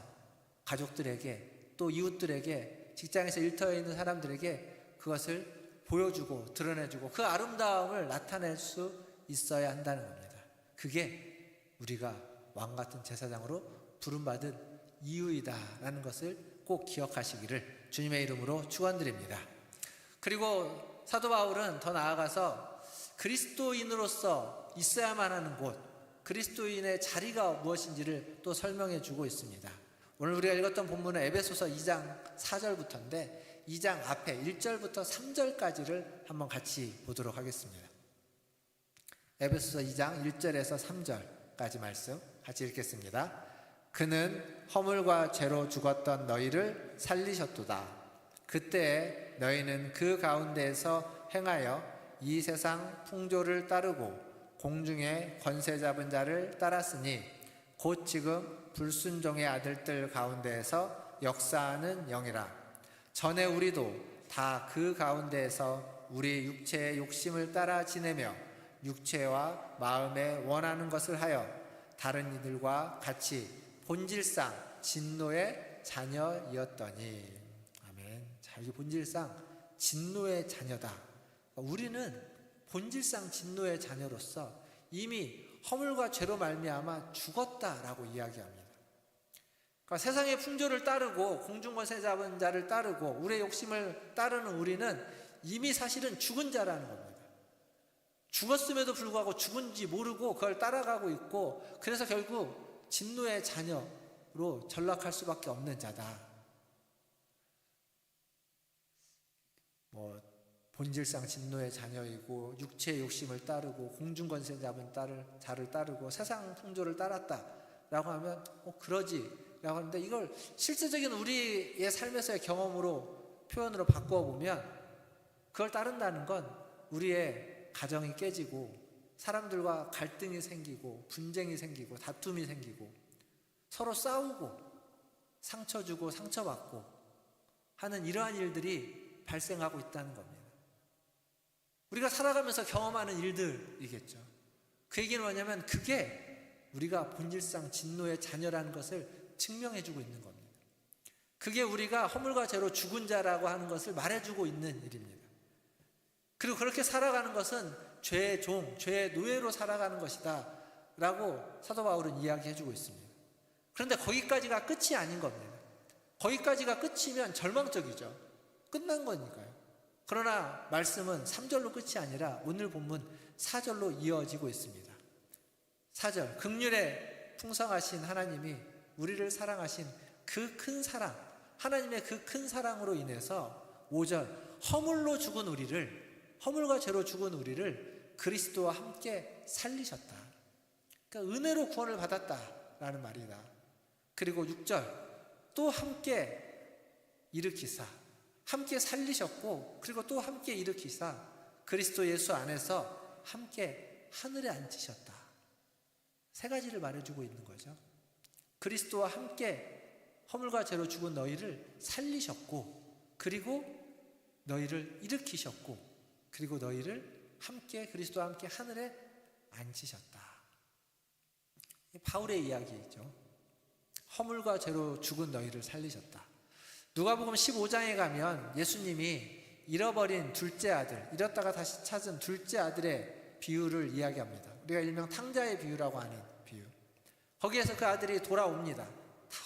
가족들에게, 또 이웃들에게, 직장에서 일터에 있는 사람들에게 그것을 보여주고 드러내주고 그 아름다움을 나타낼 수 있어야 한다는 겁니다. 그게 우리가 왕같은 제사장으로 부름받은 이유이다라는 것을 꼭 기억하시기를 주님의 이름으로 축원드립니다. 그리고 사도 바울은 더 나아가서 그리스도인으로서 있어야만 하는 곳, 그리스도인의 자리가 무엇인지를 또 설명해 주고 있습니다. 오늘 우리가 읽었던 본문은 에베소서 2장 4절부터인데 2장 앞에 1절부터 3절까지를 한번 같이 보도록 하겠습니다. 에베소서 2장 1절에서 3절까지 말씀 같이 읽겠습니다. 그는 허물과 죄로 죽었던 너희를 살리셨도다. 그때 너희는 그 가운데에서 행하여 이 세상 풍조를 따르고 공중의 권세 잡은 자를 따랐으니 곧 지금 불순종의 아들들 가운데에서 역사하는 영이라. 전에 우리도 다 그 가운데에서 우리 육체의 욕심을 따라 지내며 육체와 마음에 원하는 것을 하여 다른 이들과 같이 본질상 진노의 자녀이었더니. 아멘. 자, 이게 본질상 진노의 자녀다. 우리는 본질상 진노의 자녀로서 이미 허물과 죄로 말미암아 죽었다라고 이야기합니다. 그러니까 세상의 풍조를 따르고 공중권세 잡은 자를 따르고 우리의 욕심을 따르는 우리는 이미 사실은 죽은 자라는 겁니다. 죽었음에도 불구하고 죽은지 모르고 그걸 따라가고 있고, 그래서 결국 진노의 자녀로 전락할 수밖에 없는 자다. 본질상 진노의 자녀이고 육체의 욕심을 따르고 공중권세 잡은 자를 따르고 세상 풍조를 따랐다라고 하면 그러지 라고 하는데, 이걸 실제적인 우리의 삶에서의 경험으로 표현으로 바꿔보면 그걸 따른다는 건 우리의 가정이 깨지고 사람들과 갈등이 생기고 분쟁이 생기고 다툼이 생기고 서로 싸우고 상처 주고 상처받고 하는 이러한 일들이 발생하고 있다는 겁니다. 우리가 살아가면서 경험하는 일들이겠죠. 그 얘기는 뭐냐면 그게 우리가 본질상 진노의 자녀라는 것을 증명해주고 있는 겁니다. 그게 우리가 허물과 죄로 죽은 자라고 하는 것을 말해주고 있는 일입니다. 그리고 그렇게 살아가는 것은 죄의 종, 죄의 노예로 살아가는 것이다 라고 사도 바울은 이야기해주고 있습니다. 그런데 거기까지가 끝이 아닌 겁니다. 거기까지가 끝이면 절망적이죠. 끝난 거니까요. 그러나 말씀은 3절로 끝이 아니라 오늘 본문 4절로 이어지고 있습니다. 4절, 긍휼에 풍성하신 하나님이 우리를 사랑하신 그 큰 사랑, 하나님의 그 큰 사랑으로 인해서 5절, 허물과 죄로 죽은 우리를 그리스도와 함께 살리셨다. 그러니까 은혜로 구원을 받았다라는 말이다. 그리고 6절, 또 함께 일으키사, 함께 살리셨고, 그리고 또 함께 일으키사 그리스도 예수 안에서 함께 하늘에 앉히셨다. 세 가지를 말해주고 있는 거죠. 그리스도와 함께 허물과 죄로 죽은 너희를 살리셨고, 그리고 너희를 일으키셨고, 그리고 너희를 함께 그리스도와 함께 하늘에 앉히셨다. 바울의 이야기죠. 허물과 죄로 죽은 너희를 살리셨다. 누가복음 15장에 가면 예수님이 잃어버린 둘째 아들, 잃었다가 다시 찾은 둘째 아들의 비유를 이야기합니다. 우리가 일명 탕자의 비유라고 하는 비유. 거기에서 그 아들이 돌아옵니다.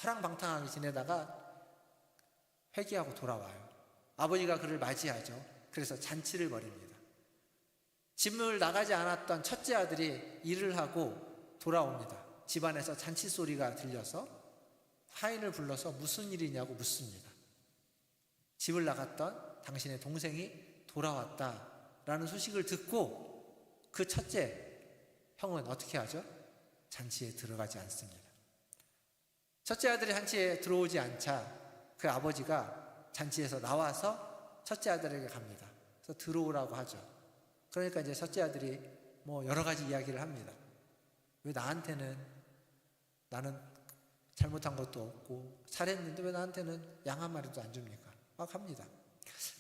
허랑방탕하게 지내다가 회개하고 돌아와요. 아버지가 그를 맞이하죠. 그래서 잔치를 벌입니다. 집을 나가지 않았던 첫째 아들이 일을 하고 돌아옵니다. 집안에서 잔치 소리가 들려서 하인을 불러서 무슨 일이냐고 묻습니다. 집을 나갔던 당신의 동생이 돌아왔다라는 소식을 듣고 그 첫째 형은 어떻게 하죠? 잔치에 들어가지 않습니다. 첫째 아들이 잔치에 들어오지 않자 그 아버지가 잔치에서 나와서 첫째 아들에게 갑니다. 그래서 들어오라고 하죠. 그러니까 이제 첫째 아들이 뭐 여러 가지 이야기를 합니다. 왜 나한테는, 나는 잘못한 것도 없고 잘했는데 왜 나한테는 양 한 마리도 안 줍니까? 막 합니다.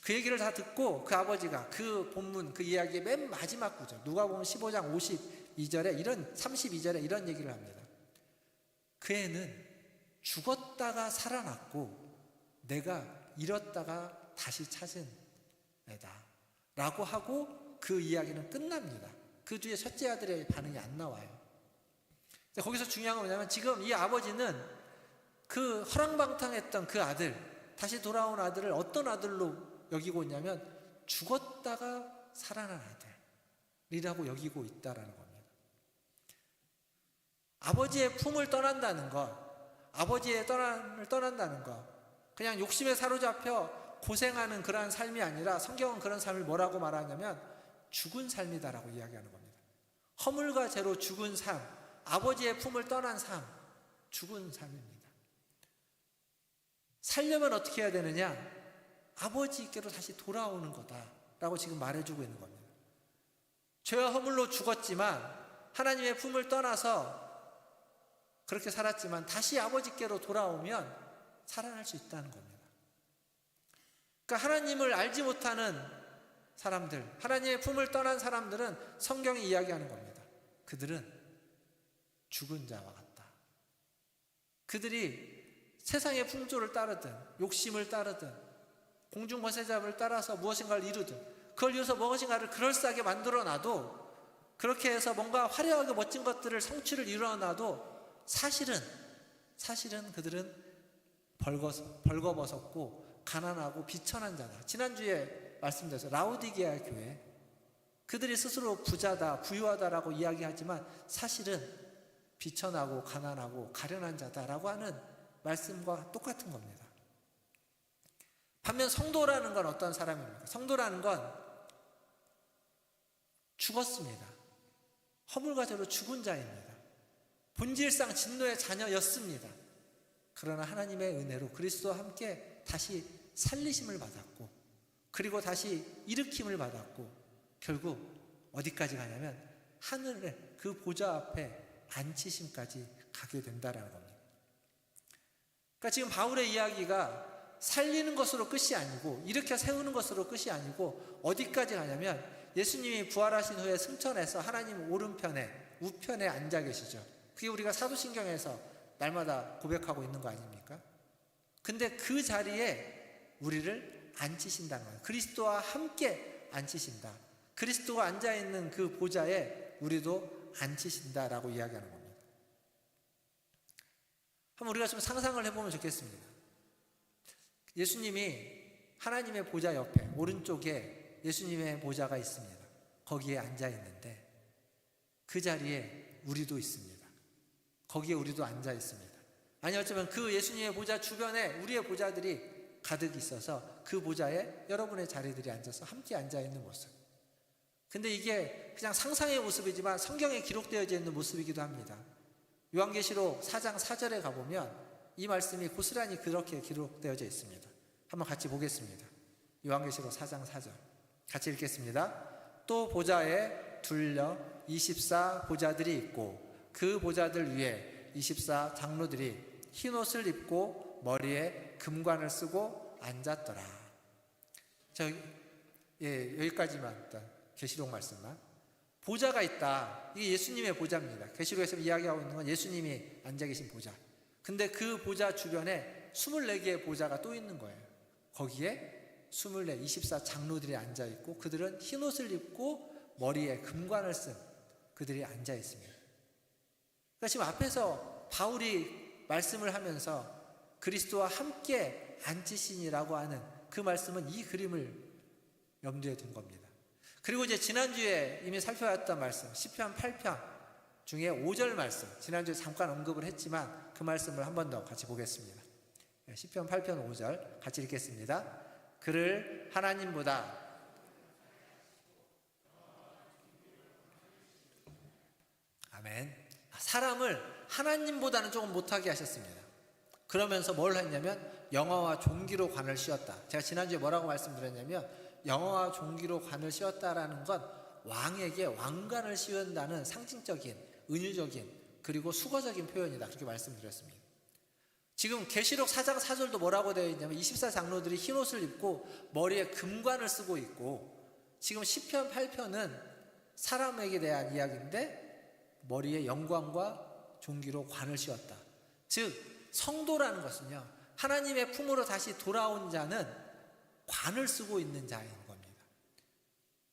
그 얘기를 다 듣고 그 아버지가 그 본문 그 이야기의 맨 마지막 구절, 누가복음 15장 52절에 32절에 이런 얘기를 합니다. 그 애는 죽었다가 살아났고 내가 잃었다가 다시 찾은 애다 라고 하고 그 이야기는 끝납니다. 그 뒤에 첫째 아들의 반응이 안 나와요. 거기서 중요한 건 뭐냐면 지금 이 아버지는 그 허랑방탕했던 그 아들, 다시 돌아온 아들을 어떤 아들로 여기고 있냐면 죽었다가 살아난 아들이라고 여기고 있다라는 겁니다. 아버지의 품을 떠난다는 것, 아버지의 떠남을 떠난다는 것, 그냥 욕심에 사로잡혀 고생하는 그러한 삶이 아니라 성경은 그런 삶을 뭐라고 말하냐면 죽은 삶이다라고 이야기하는 겁니다. 허물과 죄로 죽은 삶, 아버지의 품을 떠난 삶, 죽은 삶입니다. 살려면 어떻게 해야 되느냐? 아버지께로 다시 돌아오는 거다라고 지금 말해주고 있는 겁니다. 죄와 허물로 죽었지만 하나님의 품을 떠나서 그렇게 살았지만 다시 아버지께로 돌아오면 살아날 수 있다는 겁니다. 그러니까 하나님을 알지 못하는 사람들, 하나님의 품을 떠난 사람들은 성경이 이야기하는 겁니다. 그들은 죽은 자와 같다. 그들이 세상의 풍조를 따르든 욕심을 따르든 공중권세잡을 따라서 무엇인가를 이루든 그걸 위해서 무엇인가를 그럴싸하게 만들어놔도, 그렇게 해서 뭔가 화려하게 멋진 것들을 성취를 이루어놔도 사실은 그들은 벌거벗었고 가난하고 비천한 자다. 지난주에 말씀드렸어요. 라우디게아 교회, 그들이 스스로 부자다, 부유하다라고 이야기하지만 사실은 비천하고 가난하고 가련한 자다라고 하는 말씀과 똑같은 겁니다. 반면 성도라는 건 어떤 사람입니까? 성도라는 건 죽었습니다. 허물과 죄로 죽은 자입니다. 본질상 진노의 자녀였습니다. 그러나 하나님의 은혜로 그리스도와 함께 다시 살리심을 받았고, 그리고 다시 일으킴을 받았고, 결국 어디까지 가냐면 하늘에 그 보좌 앞에 앉히심까지 가게 된다라는 겁니다. 그러니까 지금 바울의 이야기가 살리는 것으로 끝이 아니고 일으켜 세우는 것으로 끝이 아니고 어디까지 가냐면 예수님이 부활하신 후에 승천해서 하나님 오른편에 우편에 앉아 계시죠. 그게 우리가 사도신경에서 날마다 고백하고 있는 거 아닙니까? 근데 그 자리에 우리를 앉히신다는 거예요. 그리스도와 함께 앉히신다. 그리스도가 앉아있는 그 보좌에 우리도 앉히신다라고 이야기하는 겁니다. 한번 우리가 좀 상상을 해보면 좋겠습니다. 예수님이 하나님의 보좌 옆에 오른쪽에 예수님의 보좌가 있습니다. 거기에 앉아 있는데 그 자리에 우리도 있습니다. 거기에 우리도 앉아 있습니다. 아니 어쩌면 그 예수님의 보좌 주변에 우리의 보좌들이 가득 있어서 그 보좌에 여러분의 자리들이 앉아서 함께 앉아 있는 모습. 근데 이게 그냥 상상의 모습이지만 성경에 기록되어져 있는 모습이기도 합니다. 요한계시록 4장 4절에 가보면 이 말씀이 고스란히 그렇게 기록되어져 있습니다. 한번 같이 보겠습니다. 요한계시록 4장 4절 같이 읽겠습니다. 또 보좌에 둘려 24 보좌들이 있고 그 보좌들 위에 24 장로들이 흰옷을 입고 머리에 금관을 쓰고 앉았더라. 자, 여기까지만 일단 계시록 말씀만. 보좌가 있다. 이게 예수님의 보좌입니다. 계시록에서 이야기하고 있는 건 예수님이 앉아 계신 보좌. 근데 그 보좌 주변에 24개의 보좌가 또 있는 거예요. 거기에 24 장로들이 앉아 있고 그들은 흰옷을 입고 머리에 금관을 쓴 그들이 앉아 있습니다. 그러니까 지금 앞에서 바울이 말씀을 하면서 그리스도와 함께 앉으시니라고 하는 그 말씀은 이 그림을 염두에 둔 겁니다. 그리고 이제 지난주에 이미 살펴봤던 말씀 시편 8편 중에 5절 말씀, 지난주에 잠깐 언급을 했지만 그 말씀을 한 번 더 같이 보겠습니다. 시편 8편 5절 같이 읽겠습니다. 그를 하나님보다 아멘. 사람을 하나님보다는 조금 못하게 하셨습니다. 그러면서 뭘 했냐면 영화와 종기로 관을 씌웠다. 제가 지난주에 뭐라고 말씀드렸냐면 영화와 종기로 관을 씌웠다라는 건 왕에게 왕관을 씌운다는 상징적인, 은유적인 그리고 수거적인 표현이다. 그렇게 말씀드렸습니다. 지금 계시록 4장 4절도 뭐라고 되어 있냐면 24 장로들이 흰옷을 입고 머리에 금관을 쓰고 있고 지금 시편 8편은 사람에게 대한 이야기인데 머리에 영광과 종기로 관을 씌웠다. 즉 성도라는 것은요 하나님의 품으로 다시 돌아온 자는 관을 쓰고 있는 자인 겁니다.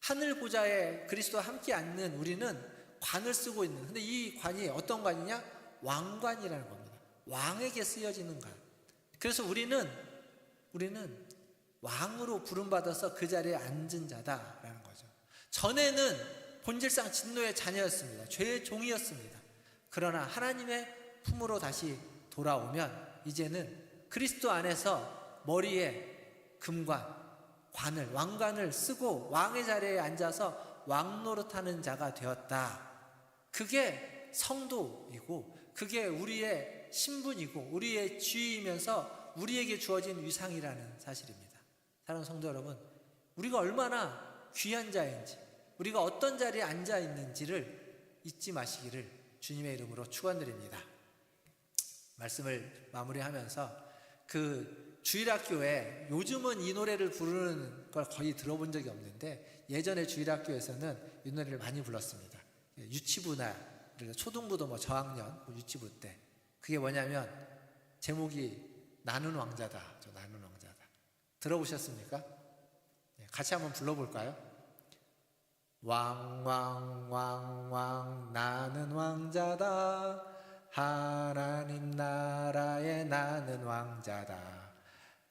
하늘 보좌에 그리스도와 함께 앉는 우리는 관을 쓰고 있는, 근데 이 관이 어떤 관이냐? 왕관이라는 겁니다. 왕에게 쓰여지는 관. 그래서 우리는 왕으로 부름받아서 그 자리에 앉은 자다라는 거죠. 전에는 본질상 진노의 자녀였습니다. 죄의 종이었습니다. 그러나 하나님의 품으로 다시 돌아오면 이제는 그리스도 안에서 머리에 금관, 관을, 왕관을 쓰고 왕의 자리에 앉아서 왕 노릇하는 자가 되었다. 그게 성도이고 그게 우리의 신분이고 우리의 지위이면서 우리에게 주어진 위상이라는 사실입니다. 사랑하는 성도 여러분, 우리가 얼마나 귀한 자인지 우리가 어떤 자리에 앉아 있는지를 잊지 마시기를 주님의 이름으로 축원드립니다. 말씀을 마무리하면서 그 주일학교에 요즘은 이 노래를 부르는 걸 거의 들어본 적이 없는데 예전에 주일학교에서는 이 노래를 많이 불렀습니다. 유치부나 초등부도 뭐 저학년 유치부 때 그게 뭐냐면 제목이 나는 왕자다. 나는 왕자다. 들어보셨습니까? 같이 한번 불러볼까요? 왕왕왕왕 나는 왕자다. 하나님 나라의 나는 왕자다.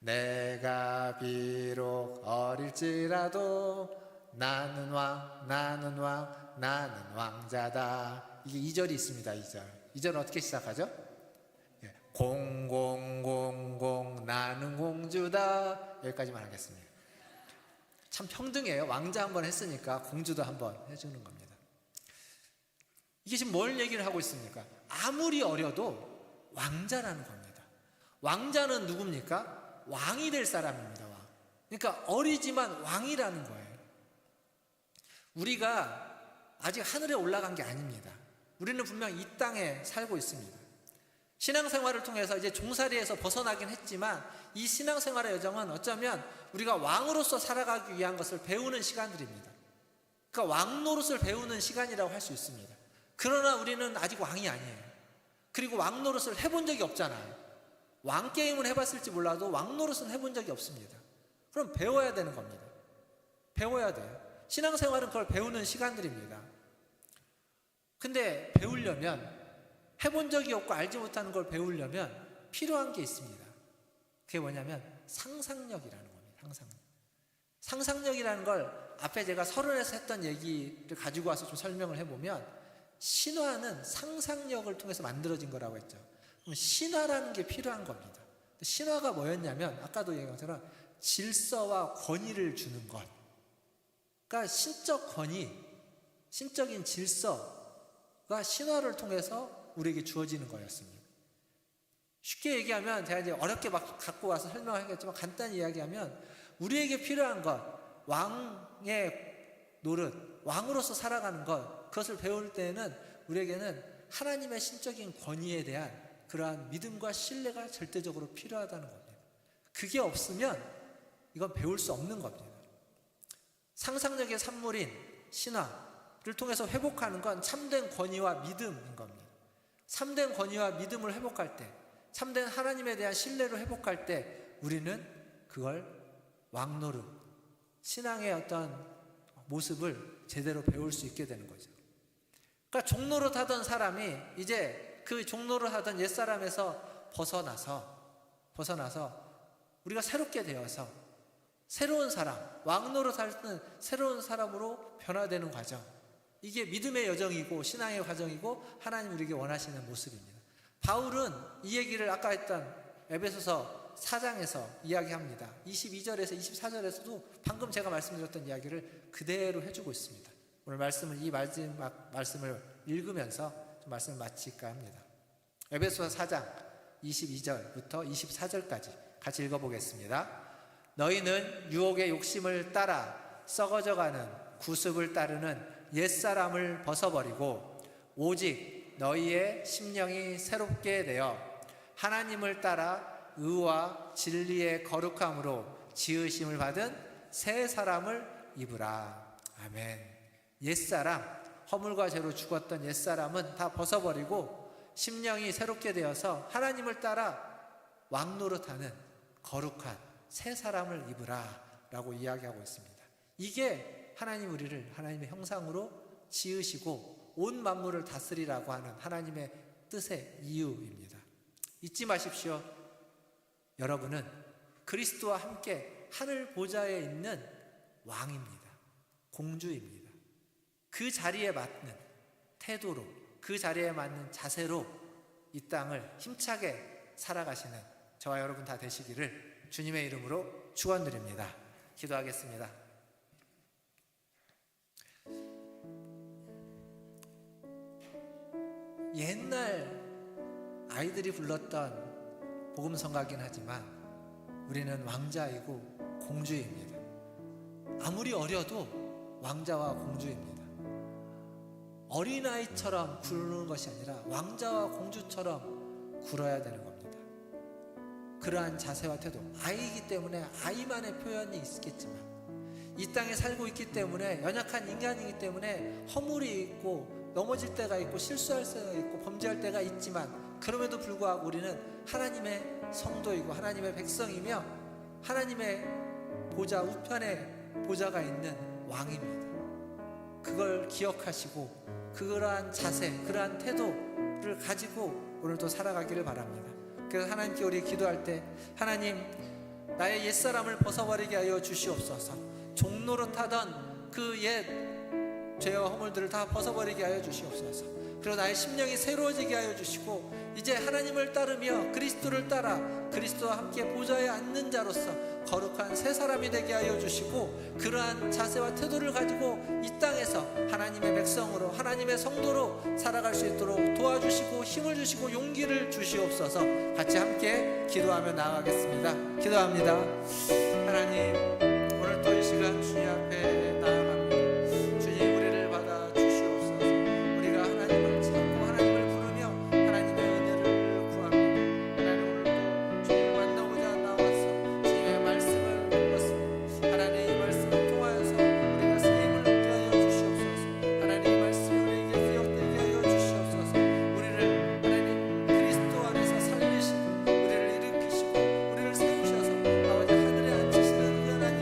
내가 비록 어릴지라도 나는 왕 나는 왕 나는 왕자다. 이게 2절이 있습니다. 2절은 어떻게 시작하죠? 공공공공 나는 공주다. 여기까지만 하겠습니다. 참 평등해요. 왕자 한번 했으니까 공주도 한번 해주는 겁니다. 이게 지금 뭘 얘기를 하고 있습니까? 아무리 어려도 왕자라는 겁니다. 왕자는 누굽니까? 왕이 될 사람입니다. 왕. 그러니까 어리지만 왕이라는 거예요. 우리가 아직 하늘에 올라간 게 아닙니다. 우리는 분명 이 땅에 살고 있습니다. 신앙생활을 통해서 이제 종살이에서 벗어나긴 했지만 이 신앙생활의 여정은 어쩌면 우리가 왕으로서 살아가기 위한 것을 배우는 시간들입니다. 그러니까 왕 노릇을 배우는 시간이라고 할 수 있습니다. 그러나 우리는 아직 왕이 아니에요. 그리고 왕 노릇을 해본 적이 없잖아요. 왕 게임을 해봤을지 몰라도 왕 노릇은 해본 적이 없습니다. 그럼 배워야 되는 겁니다. 배워야 돼요. 신앙생활은 그걸 배우는 시간들입니다. 근데 배우려면, 해본 적이 없고 알지 못하는 걸 배우려면 필요한 게 있습니다. 그게 뭐냐면 상상력이라는 겁니다. 상상력이라는 걸 앞에 제가 서론에서 했던 얘기를 가지고 와서 좀 설명을 해보면, 신화는 상상력을 통해서 만들어진 거라고 했죠. 그럼 신화라는 게 필요한 겁니다. 신화가 뭐였냐면 아까도 얘기한 것처럼 질서와 권위를 주는 것. 그러니까 신적 권위, 신적인 질서가 신화를 통해서 우리에게 주어지는 거였습니다. 쉽게 얘기하면, 제가 이제 어렵게 막 갖고 와서 설명하겠지만 간단히 이야기하면, 우리에게 필요한 것, 왕의 노릇, 왕으로서 살아가는 것, 그것을 배울 때는 우리에게는 하나님의 신적인 권위에 대한 그러한 믿음과 신뢰가 절대적으로 필요하다는 겁니다. 그게 없으면 이건 배울 수 없는 겁니다. 상상력의 산물인 신화를 통해서 회복하는 건 참된 권위와 믿음인 겁니다. 참된 권위와 믿음을 회복할 때, 참된 하나님에 대한 신뢰를 회복할 때 우리는 그걸 왕노릇, 신앙의 어떤 모습을 제대로 배울 수 있게 되는 거죠. 그러니까 종노릇 하던 사람이 이제 그 종노릇 하던 옛사람에서 벗어나서 우리가 새롭게 되어서 새로운 사람, 왕노릇 할 때는 새로운 사람으로 변화되는 과정, 이게 믿음의 여정이고 신앙의 과정이고 하나님 우리에게 원하시는 모습입니다. 바울은 이 얘기를 아까 했던 에베소서 4장에서 이야기합니다. 22절에서 24절에서도 방금 제가 말씀드렸던 이야기를 그대로 해주고 있습니다. 오늘 이 마지막 말씀을 읽으면서 좀 말씀을 마칠까 합니다. 에베소서 4장 22절부터 24절까지 같이 읽어보겠습니다. 너희는 유혹의 욕심을 따라 썩어져가는 구습을 따르는 옛사람을 벗어버리고 오직 너희의 심령이 새롭게 되어 하나님을 따라 의와 진리의 거룩함으로 지으심을 받은 새 사람을 입으라. 아멘. 옛사람, 허물과 죄로 죽었던 옛사람은 다 벗어버리고 심령이 새롭게 되어서 하나님을 따라 왕노릇하는 거룩한 새 사람을 입으라 라고 이야기하고 있습니다. 이게 하나님 우리를 하나님의 형상으로 지으시고 온 만물을 다스리라고 하는 하나님의 뜻의 이유입니다. 잊지 마십시오. 여러분은 그리스도와 함께 하늘 보좌에 있는 왕입니다. 공주입니다. 그 자리에 맞는 태도로, 그 자리에 맞는 자세로 이 땅을 힘차게 살아가시는 저와 여러분 다 되시기를 주님의 이름으로 축원드립니다. 기도하겠습니다. 옛날 아이들이 불렀던 복음성가긴 하지만 우리는 왕자이고 공주입니다. 아무리 어려도 왕자와 공주입니다. 어린아이처럼 굴는 것이 아니라 왕자와 공주처럼 굴어야 되는 겁니다. 그러한 자세와 태도, 아이이기 때문에 아이만의 표현이 있겠지만 이 땅에 살고 있기 때문에 연약한 인간이기 때문에 허물이 있고 넘어질 때가 있고 실수할 때가 있고 범죄할 때가 있지만 그럼에도 불구하고 우리는 하나님의 성도이고 하나님의 백성이며 하나님의 보좌 우편에 보좌가 있는 왕입니다. 그걸 기억하시고 그러한 자세, 그러한 태도를 가지고 오늘도 살아가기를 바랍니다. 그래서 하나님께 우리 기도할 때 하나님 나의 옛사람을 벗어버리게 하여 주시옵소서. 종노릇하던 그 옛 죄와 허물들을 다 벗어버리게 하여 주시옵소서. 그리고 나의 심령이 새로워지게 하여 주시고 이제 하나님을 따르며 그리스도를 따라 그리스도와 함께 보좌에 앉는 자로서 거룩한 새 사람이 되게 하여 주시고 그러한 자세와 태도를 가지고 이 땅에서 하나님의 백성으로 하나님의 성도로 살아갈 수 있도록 도와주시고 힘을 주시고 용기를 주시옵소서. 같이 함께 기도하며 나아가겠습니다. 기도합니다. 하나님, 오늘 또 이 시간 주님 앞에 나아갑니다. 주님, 우리를 받아 주시옵소서. 우리가 하나님을 찾고 하나님을 부르며 하나님의 은혜를 구합니다. 하나님, 오늘도 주님을 만나고자 나와서 주님의 말씀을 듣습니다. 하나님, 이 말씀을 통하여서 우리가 쓰임을 얻게 하여 주시옵소서. 하나님, 이 말씀을 우리에게 기억되게 하여 주시옵소서. 우리를 하나님 그리스도 안에서 살리시고 우리를 일으키시고 우리를 세우셔서 아버지 하늘에 앉히시는 그 하나님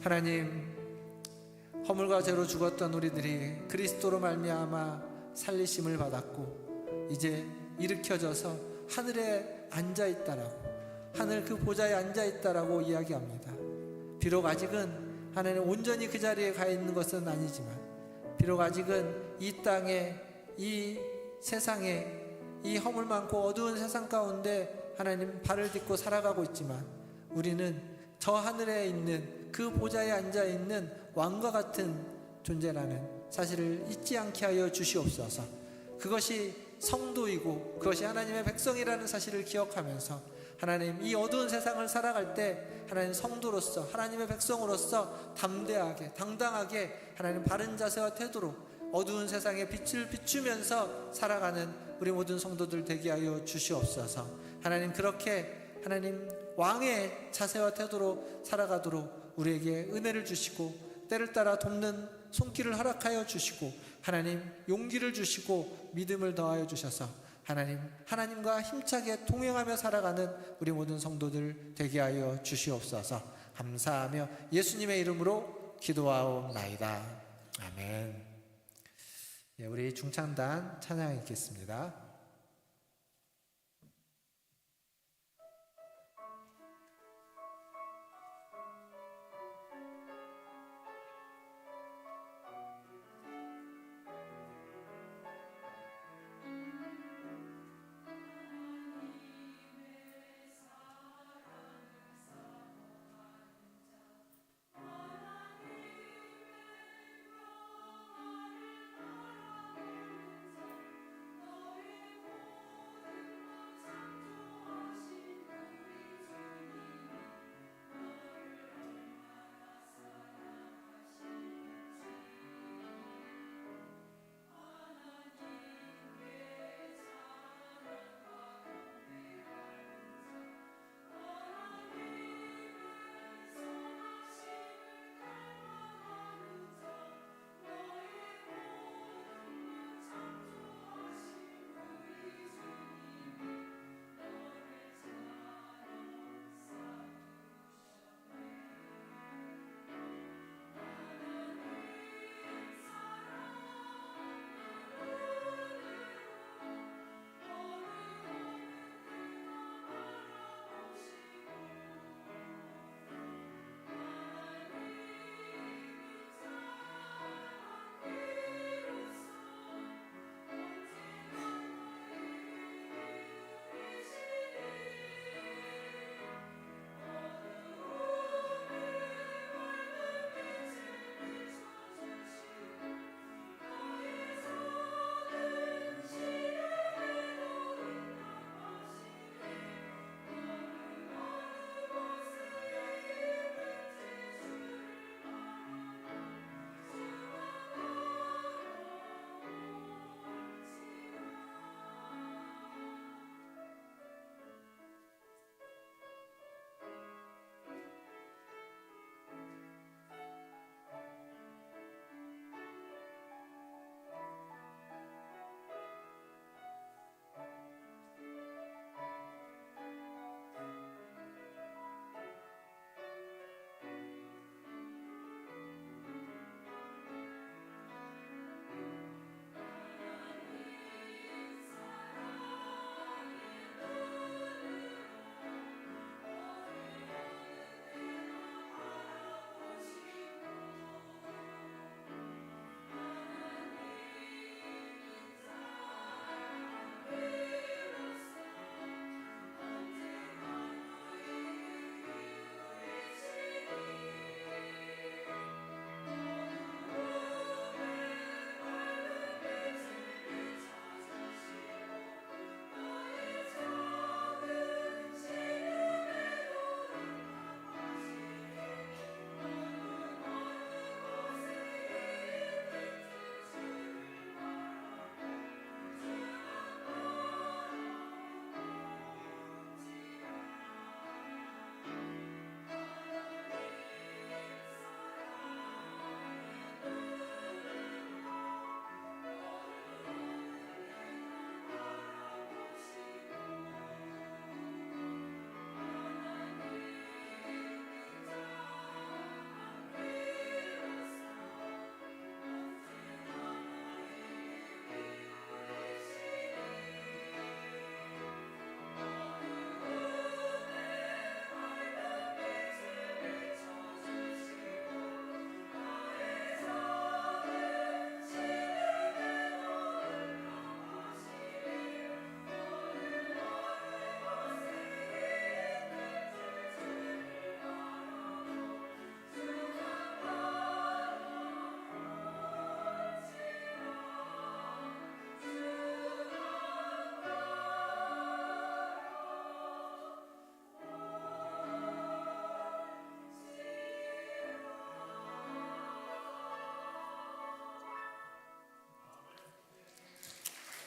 하나님, 허물과 죄로 죽었던 우리들이 그리스도로 말미암아 살리심을 받았고 이제 일으켜져서 하늘에 앉아있다라고, 하늘 그 보좌에 앉아있다라고 이야기합니다. 비록 아직은 하나님 온전히 그 자리에 가 있는 것은 아니지만, 비록 아직은 이 땅에, 이 세상에, 이 허물 많고 어두운 세상 가운데 하나님 발을 딛고 살아가고 있지만, 우리는 저 하늘에 있는 그 보좌에 앉아있는 왕과 같은 존재라는 사실을 잊지 않게 하여 주시옵소서. 그것이 성도이고 그것이 하나님의 백성이라는 사실을 기억하면서 하나님, 이 어두운 세상을 살아갈 때 하나님 성도로서, 하나님의 백성으로서 담대하게, 당당하게 하나님 바른 자세와 태도로 어두운 세상에 빛을 비추면서 살아가는 우리 모든 성도들 되게 하여 주시옵소서. 하나님, 그렇게 하나님 왕의 자세와 태도로 살아가도록 우리에게 은혜를 주시고 때를 따라 돕는 손길을 허락하여 주시고 하나님 용기를 주시고 믿음을 더하여 주셔서 하나님, 하나님과 힘차게 동행하며 살아가는 우리 모든 성도들 되게 하여 주시옵소서. 감사하며 예수님의 이름으로 기도하옵나이다. 아멘. 예, 우리 중창단 찬양 읽겠습니다.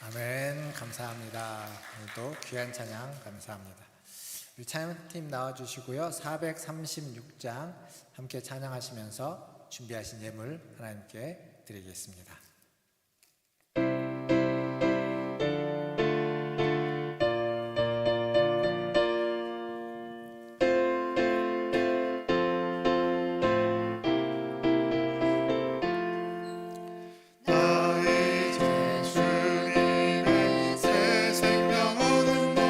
아멘. 감사합니다. 오늘도 귀한 찬양 감사합니다. 우리 찬양팀 나와주시고요. 436장 함께 찬양하시면서 준비하신 예물 하나님께 드리겠습니다. 나의 주님의 새 생명 얻은 몸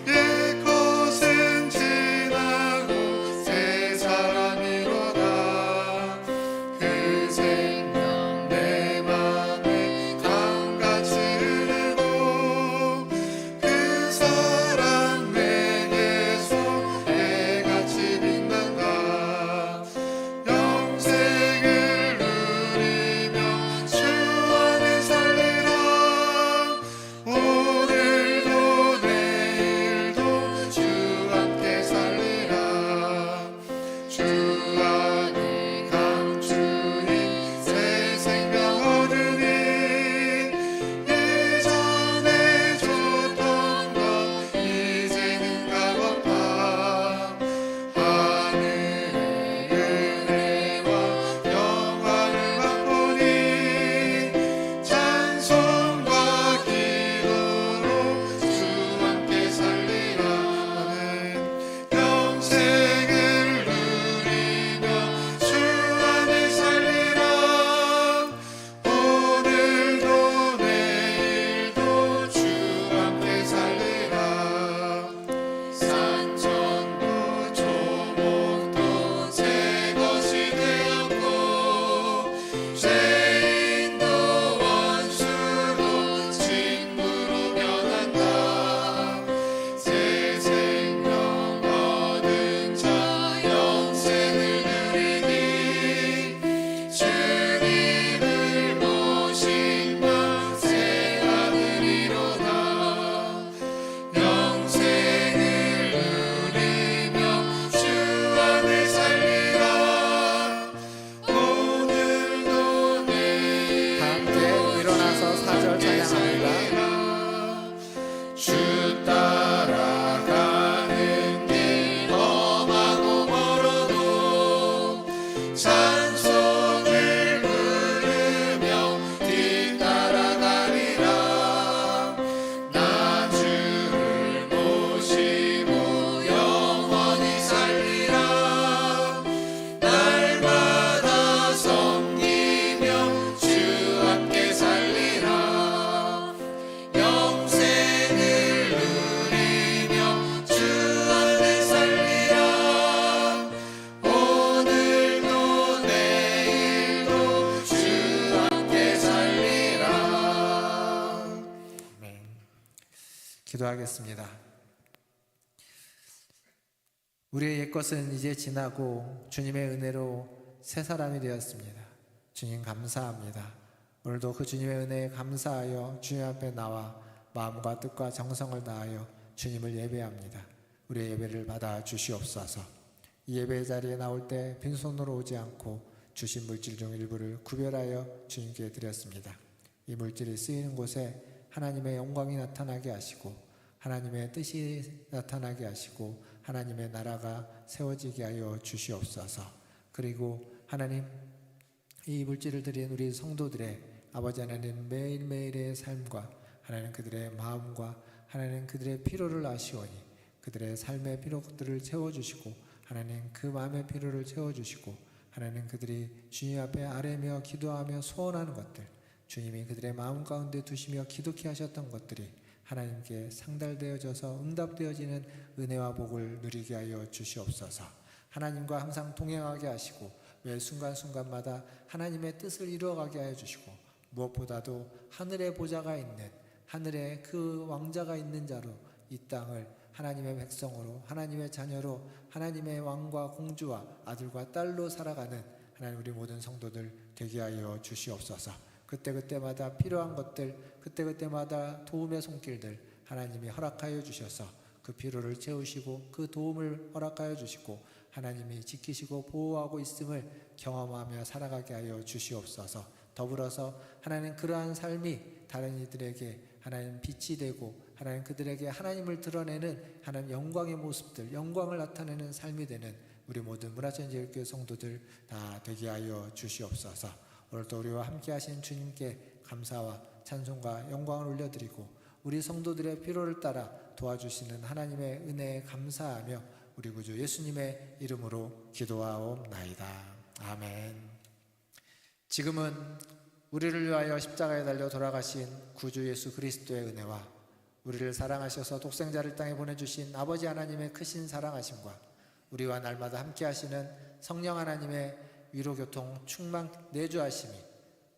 옛 것은 지나고 새 사람이로다 그 생명 내 맘에 강같이 흐르고 그 사랑 내게서 해같이 빛난다 영생을 누리며 주 안에 살리라 오늘도 내일도 주 함께 살리라 주 안에 감추인 새 생명 얻으니 예전에 줬던 것 이제는 값없다 하늘의 은혜와 영광을 맛보니 찬송과 기도로 주 함께 살리라 나는 영생을 누리며 주 안에 살리라 오늘도 내일도 주 함께 살리라 산천도 조목도 새 것이 되었고 죄인도 원수도 친구로 변한다 새 생명 얻은 자 영생을 누리니 주님을 모시며 새 아들이로다 영생을 누리며 주 안에 살리라 오늘도 내일도 함께 일어나서 4절 찬양합니다. 주 따라가는 길 험하고 멀어도 찬송을 부르며 뒤따라가리라 나 주를 모시고 영원히 살리라 날마다 섬기며 주 함께 살리라 영생을 누리며 주 안에 살리라 오늘도 내일도 주 함께 살리라 아멘. 기도하겠습니다. 우리의 옛것은 이제 지나고 주님의 은혜로 새 사람이 되었습니다. 주님 감사합니다. 오늘도 그 주님의 은혜에 감사하여 주님 앞에 나와 마음과 뜻과 정성을 다하여 주님을 예배합니다. 우리의 예배를 받아 주시옵소서. 이 예배 자리에 나올 때 빈손으로 오지 않고 주신 물질 중 일부를 구별하여 주님께 드렸습니다. 이 물질이 쓰이는 곳에 하나님의 영광이 나타나게 하시고 하나님의 뜻이 나타나게 하시고 하나님의 나라가 세워지게 하여 주시옵소서. 그리고 하나님 이 물질을 드린 우리 성도들의 아버지 하나님 매일매일의 삶과 하나님 그들의 마음과 하나님 그들의 필요를 아시오니 그들의 삶의 필요들을 채워주시고 하나님 그 마음의 필요를 채워주시고 하나님 그들이 주님 앞에 아뢰며 기도하며 소원하는 것들 주님이 그들의 마음 가운데 두시며 기도케 하셨던 것들이 하나님께 상달되어져서 응답되어지는 은혜와 복을 누리게 하여 주시옵소서. 하나님과 항상 동행하게 하시고 매 순간순간마다 하나님의 뜻을 이루어가게 하여 주시고 무엇보다도 하늘의 보좌가 있는 하늘에 그 왕자가 있는 자로 이 땅을 하나님의 백성으로 하나님의 자녀로 하나님의 왕과 공주와 아들과 딸로 살아가는 하나님 우리 모든 성도들 되게 하여 주시옵소서. 그때그때마다 필요한 것들 그때그때마다 도움의 손길들 하나님이 허락하여 주셔서 그 필요를 채우시고 그 도움을 허락하여 주시고 하나님이 지키시고 보호하고 있음을 경험하며 살아가게 하여 주시옵소서. 더불어서 하나님 그러한 삶이 다른 이들에게 하나님 빛이 되고 하나님 그들에게 하나님을 드러내는 하나님 영광의 모습들, 영광을 나타내는 삶이 되는 우리 모든 문화천지교회 성도들 다 되게 하여 주시옵소서. 오늘도 우리와 함께 하신 주님께 감사와 찬송과 영광을 올려드리고 우리 성도들의 필요를 따라 도와주시는 하나님의 은혜에 감사하며 우리 구주 예수님의 이름으로 기도하옵나이다. 아멘. 지금은 우리를 위하여 십자가에 달려 돌아가신 구주 예수 그리스도의 은혜와 우리를 사랑하셔서 독생자를 땅에 보내주신 아버지 하나님의 크신 사랑하심과 우리와 날마다 함께 하시는 성령 하나님의 위로교통 충만 내주하심이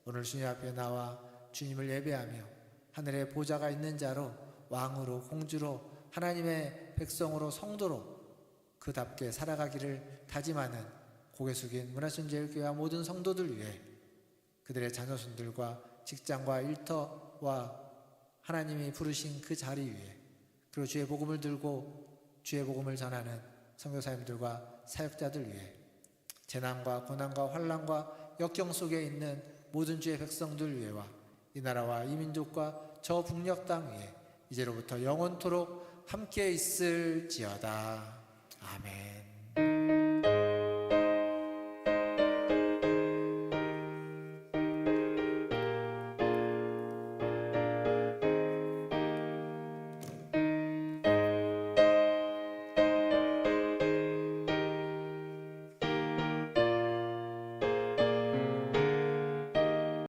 오늘 주님 앞에 나와 주님을 예배하며 하늘에 보좌가 있는 자로 왕으로 공주로 하나님의 백성으로 성도로 그답게 살아가기를 다짐하는 고개 숙인 문화천지교회와 모든 성도들 위해 그들의 자녀손들과 직장과 일터와 하나님이 부르신 그 자리 위에 그리고 주의 복음을 들고 주의 복음을 전하는 선교사님들과 사역자들 위해 재난과 고난과 환난과 역경 속에 있는 모든 주의 백성들 위해와 이 나라와 이 민족과 저 북녘 땅 위에 이제로부터 영원토록 함께 있을지어다. 아멘.